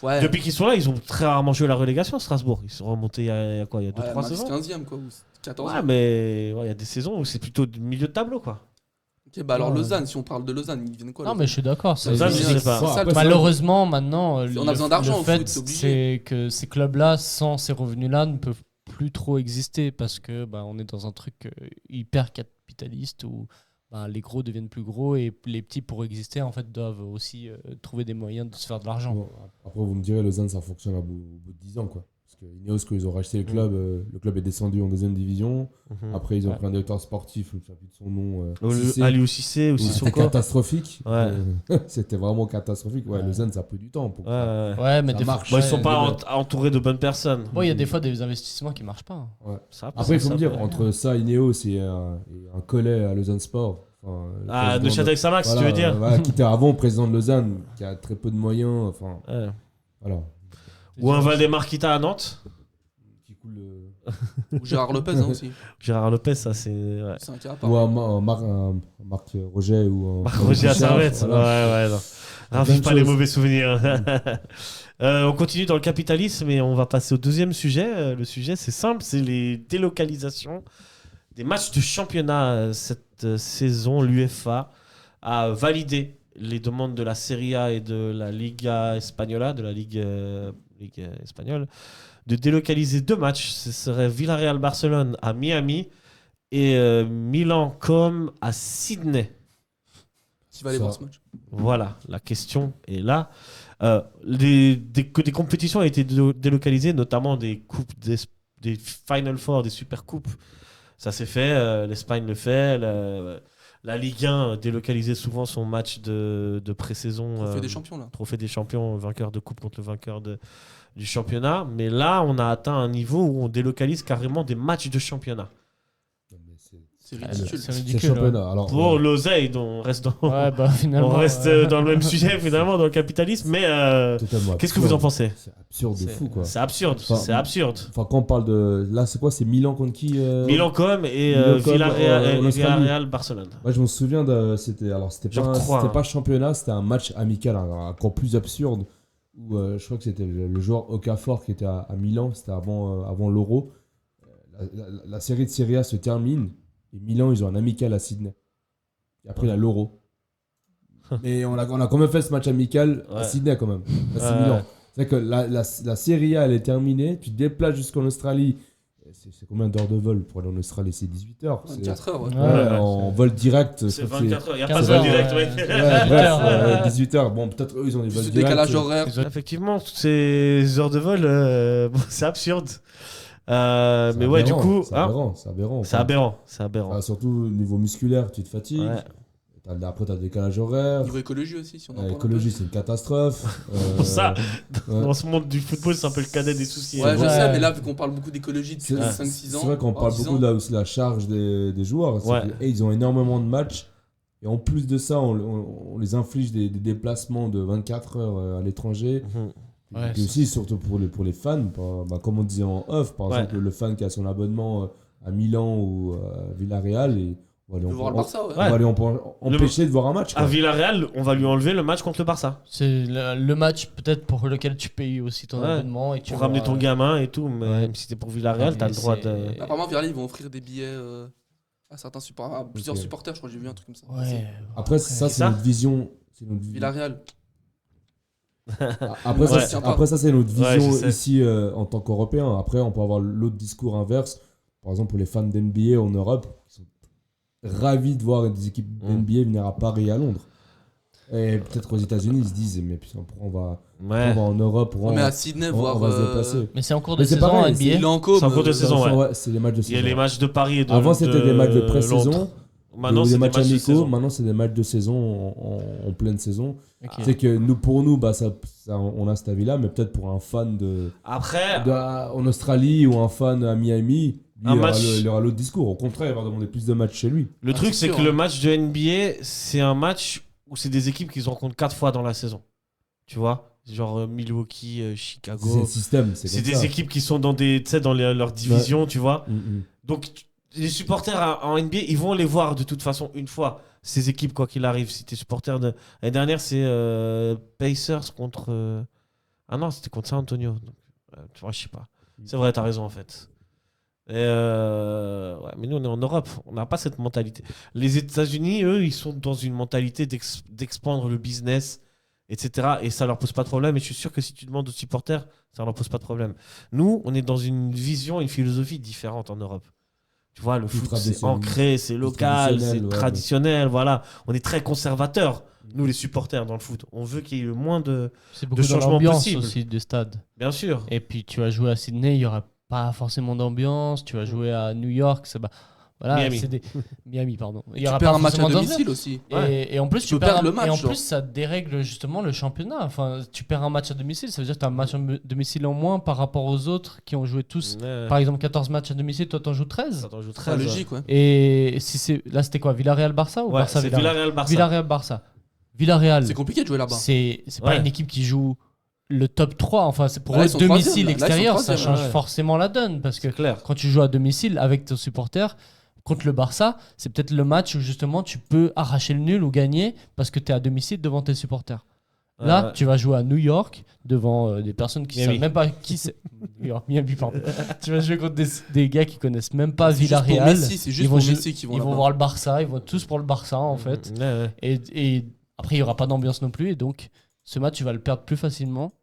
Ouais. Depuis qu'ils sont là, ils ont très rarement joué la relégation, Strasbourg. Ils sont remontés il y a quoi? Il y a 2-3 max saisons. 15e, quoi. Ou 14e. Ouais, mais il y a des saisons où c'est plutôt du milieu de tableau, quoi. Ok, bah alors Ouais. Lausanne, si on parle de Lausanne, ils viennent quoi? Non, Lausanne mais je suis d'accord. Lausanne, je sais pas. C'est ça, le Après, Malheureusement, maintenant, On a besoin d'argent le au fait, foot, c'est obligé. c'est que ces clubs-là, sans ces revenus-là, ne peuvent plus trop exister parce que bah, on est dans un truc hyper capitaliste où bah, les gros deviennent plus gros et les petits, pour exister, en fait, doivent aussi trouver des moyens de se faire de l'argent. Bon, après, vous me direz, Lausanne, ça fonctionne au bout de 10 ans, quoi. Parce que Ineos, quand ils ont racheté le club est descendu en 2e division. Après, ils ont Ouais. pris un directeur sportif, je ne me souviens plus de son nom. Aliou Cissé ou C'était Sissoko. catastrophique. Ouais. C'était vraiment catastrophique. Ouais, Ouais. Lausanne, ça a pris du temps. Pour Ouais. Ouais, mais Ça des fois, marche. Bon, ils sont ouais, pas entourés de bonnes personnes. bon, il y a des fois des investissements qui marchent pas. Ça, Après, il faut ça me dire, peut- entre ça, Ineos et un collet à Lausanne Sport. Enfin, le Ah, président de Châteauneuf-Samax, voilà, tu veux dire voilà, qui était avant président de Lausanne, qui a très peu de moyens. Enfin, Ouais. voilà. Ou un Valdemar Kita à Nantes. Qui coule. Ou Gérard Lopez hein, aussi. Gérard Lopez, ça c'est. Ouais. C'est un cas à part. Ou un Marc Roger ou un. Marc Roger à Richard, Servette. voilà. Ouais, non. Plein Ravive de pas les choses. mauvais souvenirs. On continue dans le capitalisme et on va passer au deuxième sujet. Le sujet, c'est simple, c'est les délocalisations des matchs de championnat. Cette saison, l'UEFA a validé les demandes de la Serie A et de la Liga Española, de la Ligue espagnole, de délocaliser 2 matchs. Ce serait Villarreal-Barcelone à Miami et Milan-Com à Sydney. Qui va aller Ça. voir ce match. Voilà, la question est là. Que des compétitions ont été délocalisées, notamment des coupes, des Final Four, des Super Coupes. Ça s'est fait, l'Espagne le fait. La Ligue 1 délocalisait souvent son match de pré-saison. On fait des champions là. Trophée des champions, vainqueur de coupe contre le vainqueur du championnat. Mais là, on a atteint un niveau où on délocalise carrément des matchs de championnat. Non, mais C'est ridicule. C'est C'est ridicule. le championnat. Alors, Pour l'oseille, on reste dans, Ouais, bah finalement. on reste dans le même sujet, finalement, dans le capitalisme. Mais totalement qu'est-ce que vous en absurde. pensez? C'est absurde de fou, quoi. C'est absurde, Enfin, c'est absurde. Enfin, quand on parle de. Là, c'est quoi? C'est Milan contre qui Milan com et Milan com, Villarreal, en Australie. Villarreal, Barcelone. Moi, je me souviens de. C'était Je pas, crois, c'était hein. pas championnat, c'était un match amical, encore plus absurde. Où je crois que c'était le joueur Okafor qui était à Milan, c'était avant l'Euro. La série de Serie A se termine et Milan, ils ont un amical à Sydney. Et après, il y a l'Euro. Mais on a quand même fait ce match amical à Ouais. Sydney, quand même. Là, c'est Ouais. Milan. C'est que la Serie A, elle est terminée. Tu te déplaces jusqu'en Australie. C'est combien d'heures de vol pour aller en Australie? C'est 18 heures. 24 heures, ouais. Ouais, Ouais. en vol direct. C'est je crois que 24 heures, il n'y a pas 15 de vol heures, direct. ouais. Ouais. Ouais, 18 bref, heures, ouais. 18 heures. Bon, peut-être eux, ils ont des vols Ce directs. décalage horaire. Effectivement, toutes ces heures de vol, bon, c'est absurde. C'est Mais ouais, du aberrant, coup, c'est hein, aberrant, c'est aberrant. c'est aberrant. C'est aberrant. Enfin, surtout au niveau musculaire, tu te fatigues. Ouais. Après, t'as le décalage horaire. Niveau écologie aussi, si on en parle un peu. L'écologie, c'est une catastrophe. Ça, ouais. Dans ce monde du football, c'est un peu le cadet des soucis. Ouais, je Ouais. sais, mais là, vu qu'on parle beaucoup d'écologie depuis C'est 5-6 ans. c'est vrai qu'on parle 10 beaucoup ans, là aussi de la charge des joueurs. C'est Ouais. que, ils ont énormément de matchs. Et en plus de ça, on les inflige des déplacements de 24 heures à l'étranger. Mhm. Ouais, Et puis aussi, surtout pour les fans, comme on disait en off, par Ouais. exemple, le fan qui a son abonnement à Milan ou à Villarreal, et on va de voir le Barça, ouais. on va lui empêcher de voir un match. À Quoi. Villarreal, on va lui enlever le match contre le Barça. C'est le match peut-être pour lequel tu payes aussi ton Ouais. abonnement. Et tu Pour vas- ramener ton gamin et tout. Mais Ouais. même si c'est pour Villarreal, t'as le Mais droit c'est- de. Apparemment, Villarreal, ils vont offrir des billets à certains supporters, à plusieurs Ok. supporters, je crois que j'ai vu un truc comme ça. Ouais. Après, ça, c'est ça notre vision. C'est notre Villarreal. Après, Ouais. ça, c'est notre Ouais, vision je sais. ici en tant qu'Européens. Après, on peut avoir l'autre discours inverse. Par exemple, pour les fans d'NBA en Europe, qui sont ravis de voir des équipes d'NBA venir à Paris et à Londres. Et peut-être aux États-Unis, ils se disent, mais putain, pourquoi on Ouais. va en Europe, Ouais, mais à Sydney, on voir. va se déplacer. Mais c'est en cours de Mais c'est saison pareil, NBA. Il est en com. C'est en cours de saison, ouais. Ouais, c'est les matchs de Il y a saison. les matchs de Paris et de. Avant, c'était des matchs de pré-saison. Londres. Maintenant, des c'est des matchs matchs de amicaux. saison. Maintenant, c'est des matchs de saison en pleine saison. Ok. C'est que pour nous, on a cet avis-là, mais peut-être pour un fan Après, en Australie ou un fan à Miami, lui, Un il aura match- il aura l'autre discours. Au contraire, il va demander plus de matchs chez lui. le truc, c'est c'est sûr, que hein. le match de NBA, c'est un match où c'est des équipes qui se rencontrent 4 fois dans la saison. Tu vois? Genre Milwaukee, C'est le Chicago. système. C'est comme des ça. équipes qui sont tu sais, dans leur division, tu vois? Mm. Donc, les supporters en NBA, ils vont les voir de toute façon une fois, ces équipes, quoi qu'il arrive. Si t'es supporter de. L'année dernière, c'est Pacers contre. Ah non, c'était contre San Antonio. Donc, tu vois, je sais pas. C'est vrai, t'as raison en fait. Et ouais, mais nous, on est en Europe. On n'a pas cette mentalité. Les États-Unis, eux, ils sont dans une mentalité d'expandre le business, etc. Et ça leur pose pas de problème. Et je suis sûr que si tu demandes aux supporters, ça leur pose pas de problème. Nous, on est dans une vision, une philosophie différente en Europe. Tu vois, le Plus foot, c'est traditionnel. ancré, c'est local, traditionnel, c'est ouais, traditionnel, voilà. On est très conservateurs, nous les supporters dans le foot. On veut qu'il y ait le moins de... C'est beaucoup de changements l'ambiance possibles. aussi du stade. Bien sûr. Et puis tu vas jouer à Sydney, il y aura pas forcément d'ambiance. Tu vas jouer à New York, voilà, Miami. c'est Miami, pardon. Il y Tu aura perds pas un match à forcément d'ambiance. domicile aussi. Et en plus, Tu tu peux perds perdre un- le match, et en genre. plus, ça dérègle justement le championnat. Enfin, tu perds un match à domicile, ça veut dire que tu as un match à domicile en moins par rapport aux autres qui ont joué tous. Ouais. Par exemple, 14 matchs à domicile, toi, t'en joues 13. Ça t'en joue C'est 13. logique, ouais. Et si c'est là, c'était quoi, Villarreal-Barça ou Ouais, c'est Barça-Villarreal Villarreal-Barça. Villarreal-Barça. Villarreal, C'est compliqué de jouer là-bas. c'est pas Ouais. une équipe qui joue le top 3. Enfin, c'est pour Là, eux, ils sont troisième, domicile, là. Là, ils sont extérieur, ça troisième, change ouais. forcément la donne. Parce que C'est clair. quand tu joues à domicile avec ton supporter, contre le Barça, c'est peut-être le match où justement tu peux arracher le nul ou gagner parce que tu es à domicile devant tes supporters. Là, Ouais. tu vas jouer à New York devant des personnes qui ne Miami. savent même pas qui c'est. New York, Miami, pardon. Tu vas jouer contre des gars qui connaissent même pas C'est juste pour Villarreal. Messi, c'est Ils juste vont pour ju- Messi qui vont Ils vont là-bas. voir le Barça, ils vont tous pour le Barça en fait. Ouais, ouais. Et après, il n'y aura pas d'ambiance non plus. Et donc, ce match, tu vas le perdre plus facilement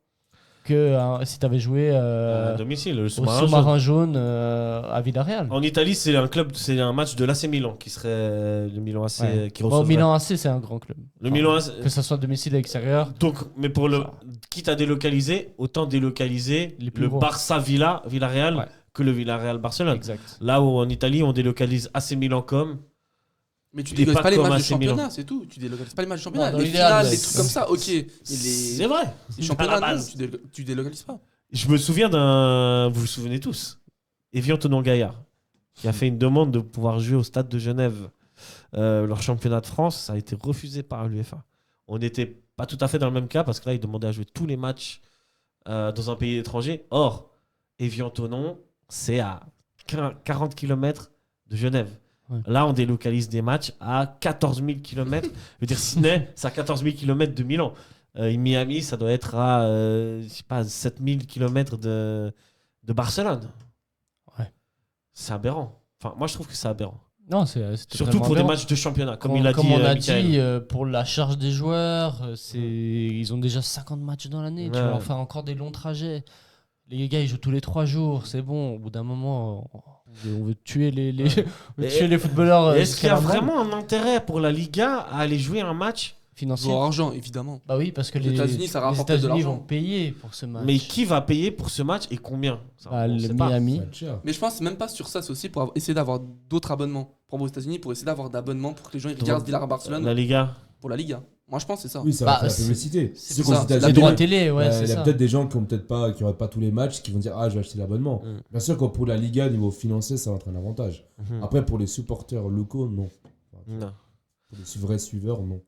que si tu avais joué À domicile, le au sous-marin jaune. sous-marin jaune à Villarreal. En Italie, c'est un match de l'AC Milan qui serait le Milan AC Ouais. qui Bon, recevrait. Milan AC, c'est un grand club. Le Enfin, Milan AC. Que ce soit domicile et extérieur. Donc, mais pour quitte à délocaliser, autant délocaliser Les plus le gros. Villarreal Ouais. que le Villarreal-Barcelone. Exact. Là où en Italie, on délocalise AC Milan comme. Mais tu Et délocalises pas pas les comme matchs AC de championnat, Milan. c'est tout. Tu délocalises pas les matchs de championnat. Non, dans Les l'idéal, finales, ouais. les trucs comme ça, ok. Mais C'est les vrai. championnats, À la non, base. tu délocalises pas. Je me souviens d'un. Vous vous souvenez tous Evian Tonon Gaillard. qui a fait une demande de pouvoir jouer au Stade de Genève leur championnat de France. Ça a été refusé par l'UEFA. On n'était pas tout à fait dans le même cas parce que là, ils demandaient à jouer tous les matchs dans un pays étranger. Or, Évian-Thonon, c'est à 40 km de Genève. Ouais. Là, on délocalise des matchs à 14 000 km. Je veux dire, Sydney, c'est à 14 000 km de Milan. Miami, ça doit être à 7 000 km de Barcelone. Ouais. C'est aberrant. Enfin, moi, je trouve que c'est aberrant. Non, c'est Surtout pour des matchs de championnat, comme il a dit. On a Michael. dit, pour la charge des joueurs, ils ont déjà 50 matchs dans l'année. Tu vas leur faire encore des longs trajets. Les gars, ils jouent tous les 3 jours. C'est bon. Au bout d'un moment, on veut tuer les footballeurs. Est-ce qu'il y a très vraiment un intérêt pour la Liga à aller jouer un match financier? Pour argent, évidemment. Bah oui, parce que Les États-Unis, ça rapporte de États-Unis l'argent. vont payer pour ce match. Mais qui va payer pour ce match et combien? Ça, Bah, on le sait pas. Miami. Ça va être cher. Mais je pense même pas sur ça, c'est aussi pour essayer d'avoir d'autres abonnements. Pour aux États-Unis, pour essayer d'avoir d'abonnements pour que les gens ils regardent Villar à Barcelone La Liga. pour la Liga. Moi, je pense que c'est ça. Oui, ça Bah, va faire la c'est- publicité. c'est Ceux ça, qui ont c'est États-Unis, Les droits télé, ouais, il c'est y a ça. peut-être des gens qui n'auraient pas tous les matchs qui vont dire je vais acheter l'abonnement. Bien sûr que pour la Liga, niveau financier, ça va être un avantage. Après, pour les supporters locaux, non. Non. Pour les vrais suiveurs, non.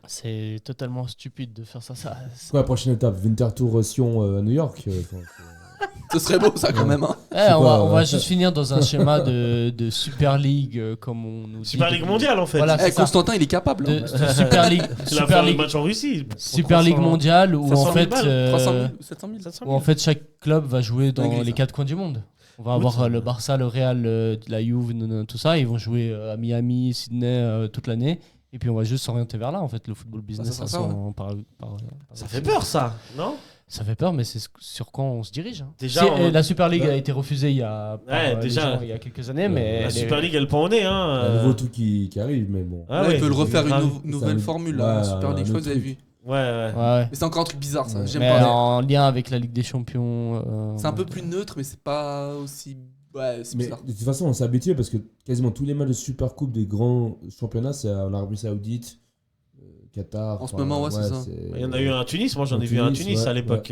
C'est totalement stupide de faire ça. C'est quoi la prochaine étape? Winter Tour Sion à New York Ce serait beau, ça, quand même. Hein. On quoi, va juste finir dans un schéma de Super League, comme on nous dit. Super Ligue mondiale, en fait. Voilà, c'est ça. Constantin, il est capable. De hein. Super League, Il a Super fait le League, match en Russie. Super League mondiale où 500 en 000 fait, balles, 300 000 ou 700 000. 700 où 000. en fait chaque club va jouer dans Dinguerie, les ça. 4 coins du monde. On va Oui, avoir c'est le Barça, le Real, la Juve, tout ça. Ils vont jouer à Miami, Sydney toute l'année. Et puis on va juste s'orienter vers là, en fait, le football business. ça sera ça, Ça fait peur, ça, non? Ça fait peur, mais c'est sur quoi on se dirige. Hein. Déjà, La Super League Ouais. a été refusée il y a, les déjà. gens, il y a quelques années, mais La elle est- Super League, elle pend au nez. Il y a un nouveau truc qui arrive, mais bon. Ah Là, ouais, ils veulent c'est refaire grave. une nouvelle Ça- formule, ouais, là, Super League. Je sais pas un si vous avez autre vu. Ouais, ouais. Ouais. Mais c'est encore un truc bizarre, ça. Ouais. J'aime Mais pas. en lien avec la Ligue des Champions. C'est un peu plus neutre, mais c'est pas aussi. Ouais, c'est Mais bizarre. de toute façon, on s'est habitué parce que quasiment tous les matchs de Super Coupe des grands championnats, c'est en Arabie Saoudite, Qatar. En ce moment, ouais, c'est ça. Il y en a eu un à Tunis. Moi, j'en ai En vu un à Tunis, Tunis ouais, à l'époque.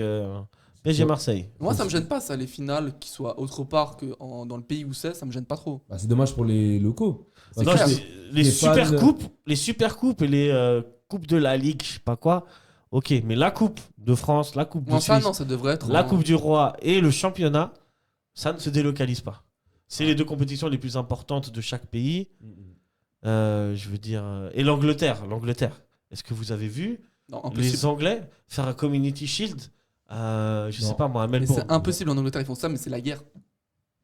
PSG Ouais. Marseille. Moi, ça me gêne pas, ça, les finales qui soient autre part que dans le pays où c'est, ça me gêne pas trop. Bah, c'est dommage pour les locaux. C'est Non, clair. les les super fans- coupes, les super coupes et les coupes de la Ligue, je sais pas quoi. Ok, mais la coupe de France, la coupe de Moi, ça, Suisse, non, ça devrait être. la coupe du roi et le championnat, ça ne se délocalise pas. C'est les deux compétitions les plus importantes de chaque pays. Je veux dire, et l'Angleterre. Est-ce que vous avez vu Non, impossible. les Anglais faire un Community Shield je sais Non. pas moi, à Mais Melbourne? c'est impossible en Angleterre, ils font ça, mais c'est la guerre.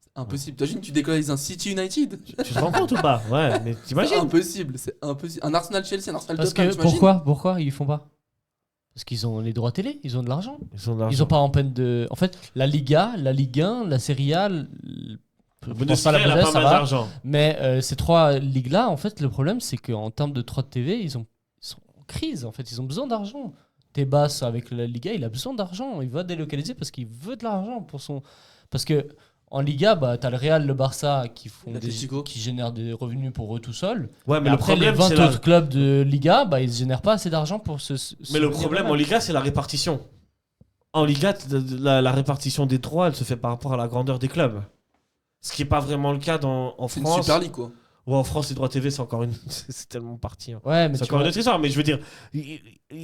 C'est impossible. T'imagines, tu décollises un City United. Tu te rends compte ou pas? Ouais, mais C'est t'imagines? impossible, c'est impossible. Un Arsenal Chelsea, un Arsenal Parce Tottenham, que t'imagines pourquoi ils font pas? Parce qu'ils ont les droits télé, ils ont de l'argent. Ils ont de Ils l'argent. ont pas en peine de. En fait, la Liga, la Ligue 1, la Serie A, je pense Bundesliga, pas la elle a Bundesliga, pas ça mal va. d'argent. Mais ces 3 ligues-là, en fait, le problème, c'est qu'en termes de droits de TV, ils sont en crise. En fait, ils ont besoin d'argent. Tebas, avec la Liga, il a besoin d'argent. Il va délocaliser parce qu'il veut de l'argent pour son. Parce que en Liga, bah, t'as le Real, le Barça L'Atlético. qui génèrent des revenus pour eux tout seuls. Ouais, mais Et le après, les problème, 20 c'est la... autres clubs de Liga, bah, ils génèrent pas assez d'argent pour se. Mais le problème en Liga, c'est la répartition. En Liga, la répartition des droits, elle se fait par rapport à la grandeur des clubs. Ce qui n'est pas vraiment le cas en C'est une France. Super League, quoi. Ou en France, les droits TV, c'est encore une. C'est tellement parti. Hein. Ouais, mais C'est tu encore vois- une autre histoire, mais je veux dire,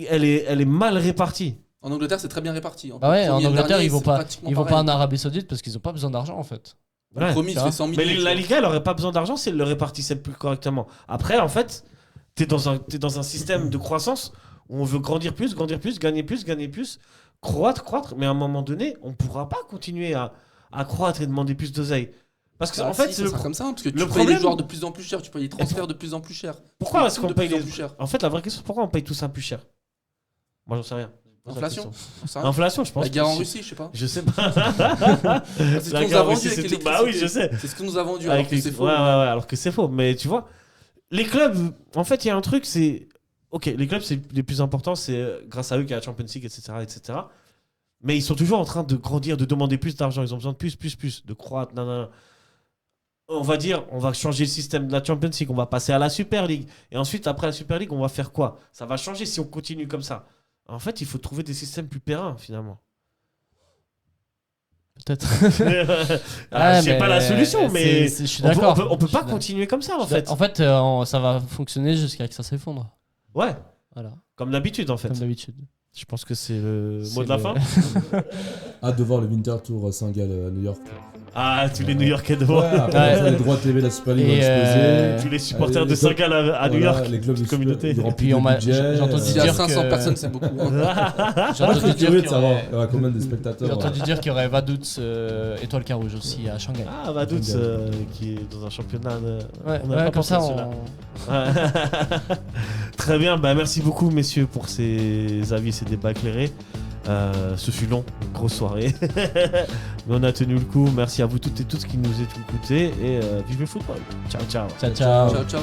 elle est mal répartie. En Angleterre, c'est très bien réparti. Bah ouais, en Premier et le Angleterre, dernier, ils vont c'est pas, pratiquement ils vont pas pareil. en Arabie Saoudite parce qu'ils ont pas besoin d'argent en fait. Le Ouais, premier, il tu se vois. fait 100 Mais millions. la Liga, elle aurait pas besoin d'argent si elle le répartissait plus correctement. Après, en fait, t'es dans un système de croissance où on veut grandir plus, gagner plus, croître, mais à un moment donné, on pourra pas continuer à croître et demander plus d'oseille. Parce que, en fait, si, c'est ça sera comme ça, hein, parce que tu le payes problème- les joueurs de plus en plus cher, tu payes les transferts de plus en plus cher. Pourquoi est-ce Tout qu'on de paye plus en les... plus cher. En fait, la vraie question, c'est pourquoi on paye tout ça plus cher? Moi, j'en sais rien. Inflation. J'en sais rien. Inflation, je pense. La guerre que en c'est- Russie, je sais pas. Je sais pas. C'est ce La qu'on nous guerre a en vendu Russie, avec c'est tout. Bah oui, je sais. C'est ce qu'on nous a vendu, alors Avec que les- c'est faux. Ouais, alors que c'est faux. Mais tu vois, les clubs, en fait, il y a un truc, c'est. Ok, les clubs, c'est les plus importants, c'est grâce à eux qu'il y a la Champions League, etc. Mais ils sont toujours en train de grandir, de demander plus d'argent. Ils ont besoin de plus, de croître. Nanana. On va dire, on va changer le système de la Champions League, on va passer à la Super League. Et ensuite, après la Super League, on va faire quoi? Ça va changer si on continue comme ça. En fait, il faut trouver des systèmes plus pérennes, finalement. peut-être. C'est pas la solution, mais je suis on peut, d'accord. on peut Je pas suis continuer comme ça en d'accord. fait. En fait, ça va fonctionner jusqu'à que ça s'effondre. Ouais, Voilà, comme d'habitude en fait. comme d'habitude. Je pense que c'est le mot C'est de la le- fin. Hâte de voir le Winter Tour Saint-Gall à New York. Ah, tous les New Yorkais Ouais, devant. après, Ouais. une fois, les droits TV de la Super League vont Et, exploser. Tous les supporters les de clubs- Saint-Gall à New Voilà, York. les clubs de communauté. Super- ils remplissent puis, on le m'a- budget, j'ai entendu S'il y a dire 500 que- personnes, c'est beaucoup. hein. J'ai Moi, je entendu suis dire curieux de qu'il y savoir aurait- il y aura combien de spectateurs. J'ai entendu dire qu'il y aurait Vaduz Étoile Carouge aussi à Shanghai. Ah, Vaduz qui est dans un championnat. Ouais, on a ouais, pas comme pensé ça, à cela. Ouais. Très bien, bah merci beaucoup messieurs pour ces avis, ces débats éclairés. Ce fut long, une grosse soirée. Mais on a tenu le coup. Merci à vous toutes et tous qui nous écoutez et vive le football. Ciao, ciao. Ciao, ciao. Ciao, ciao.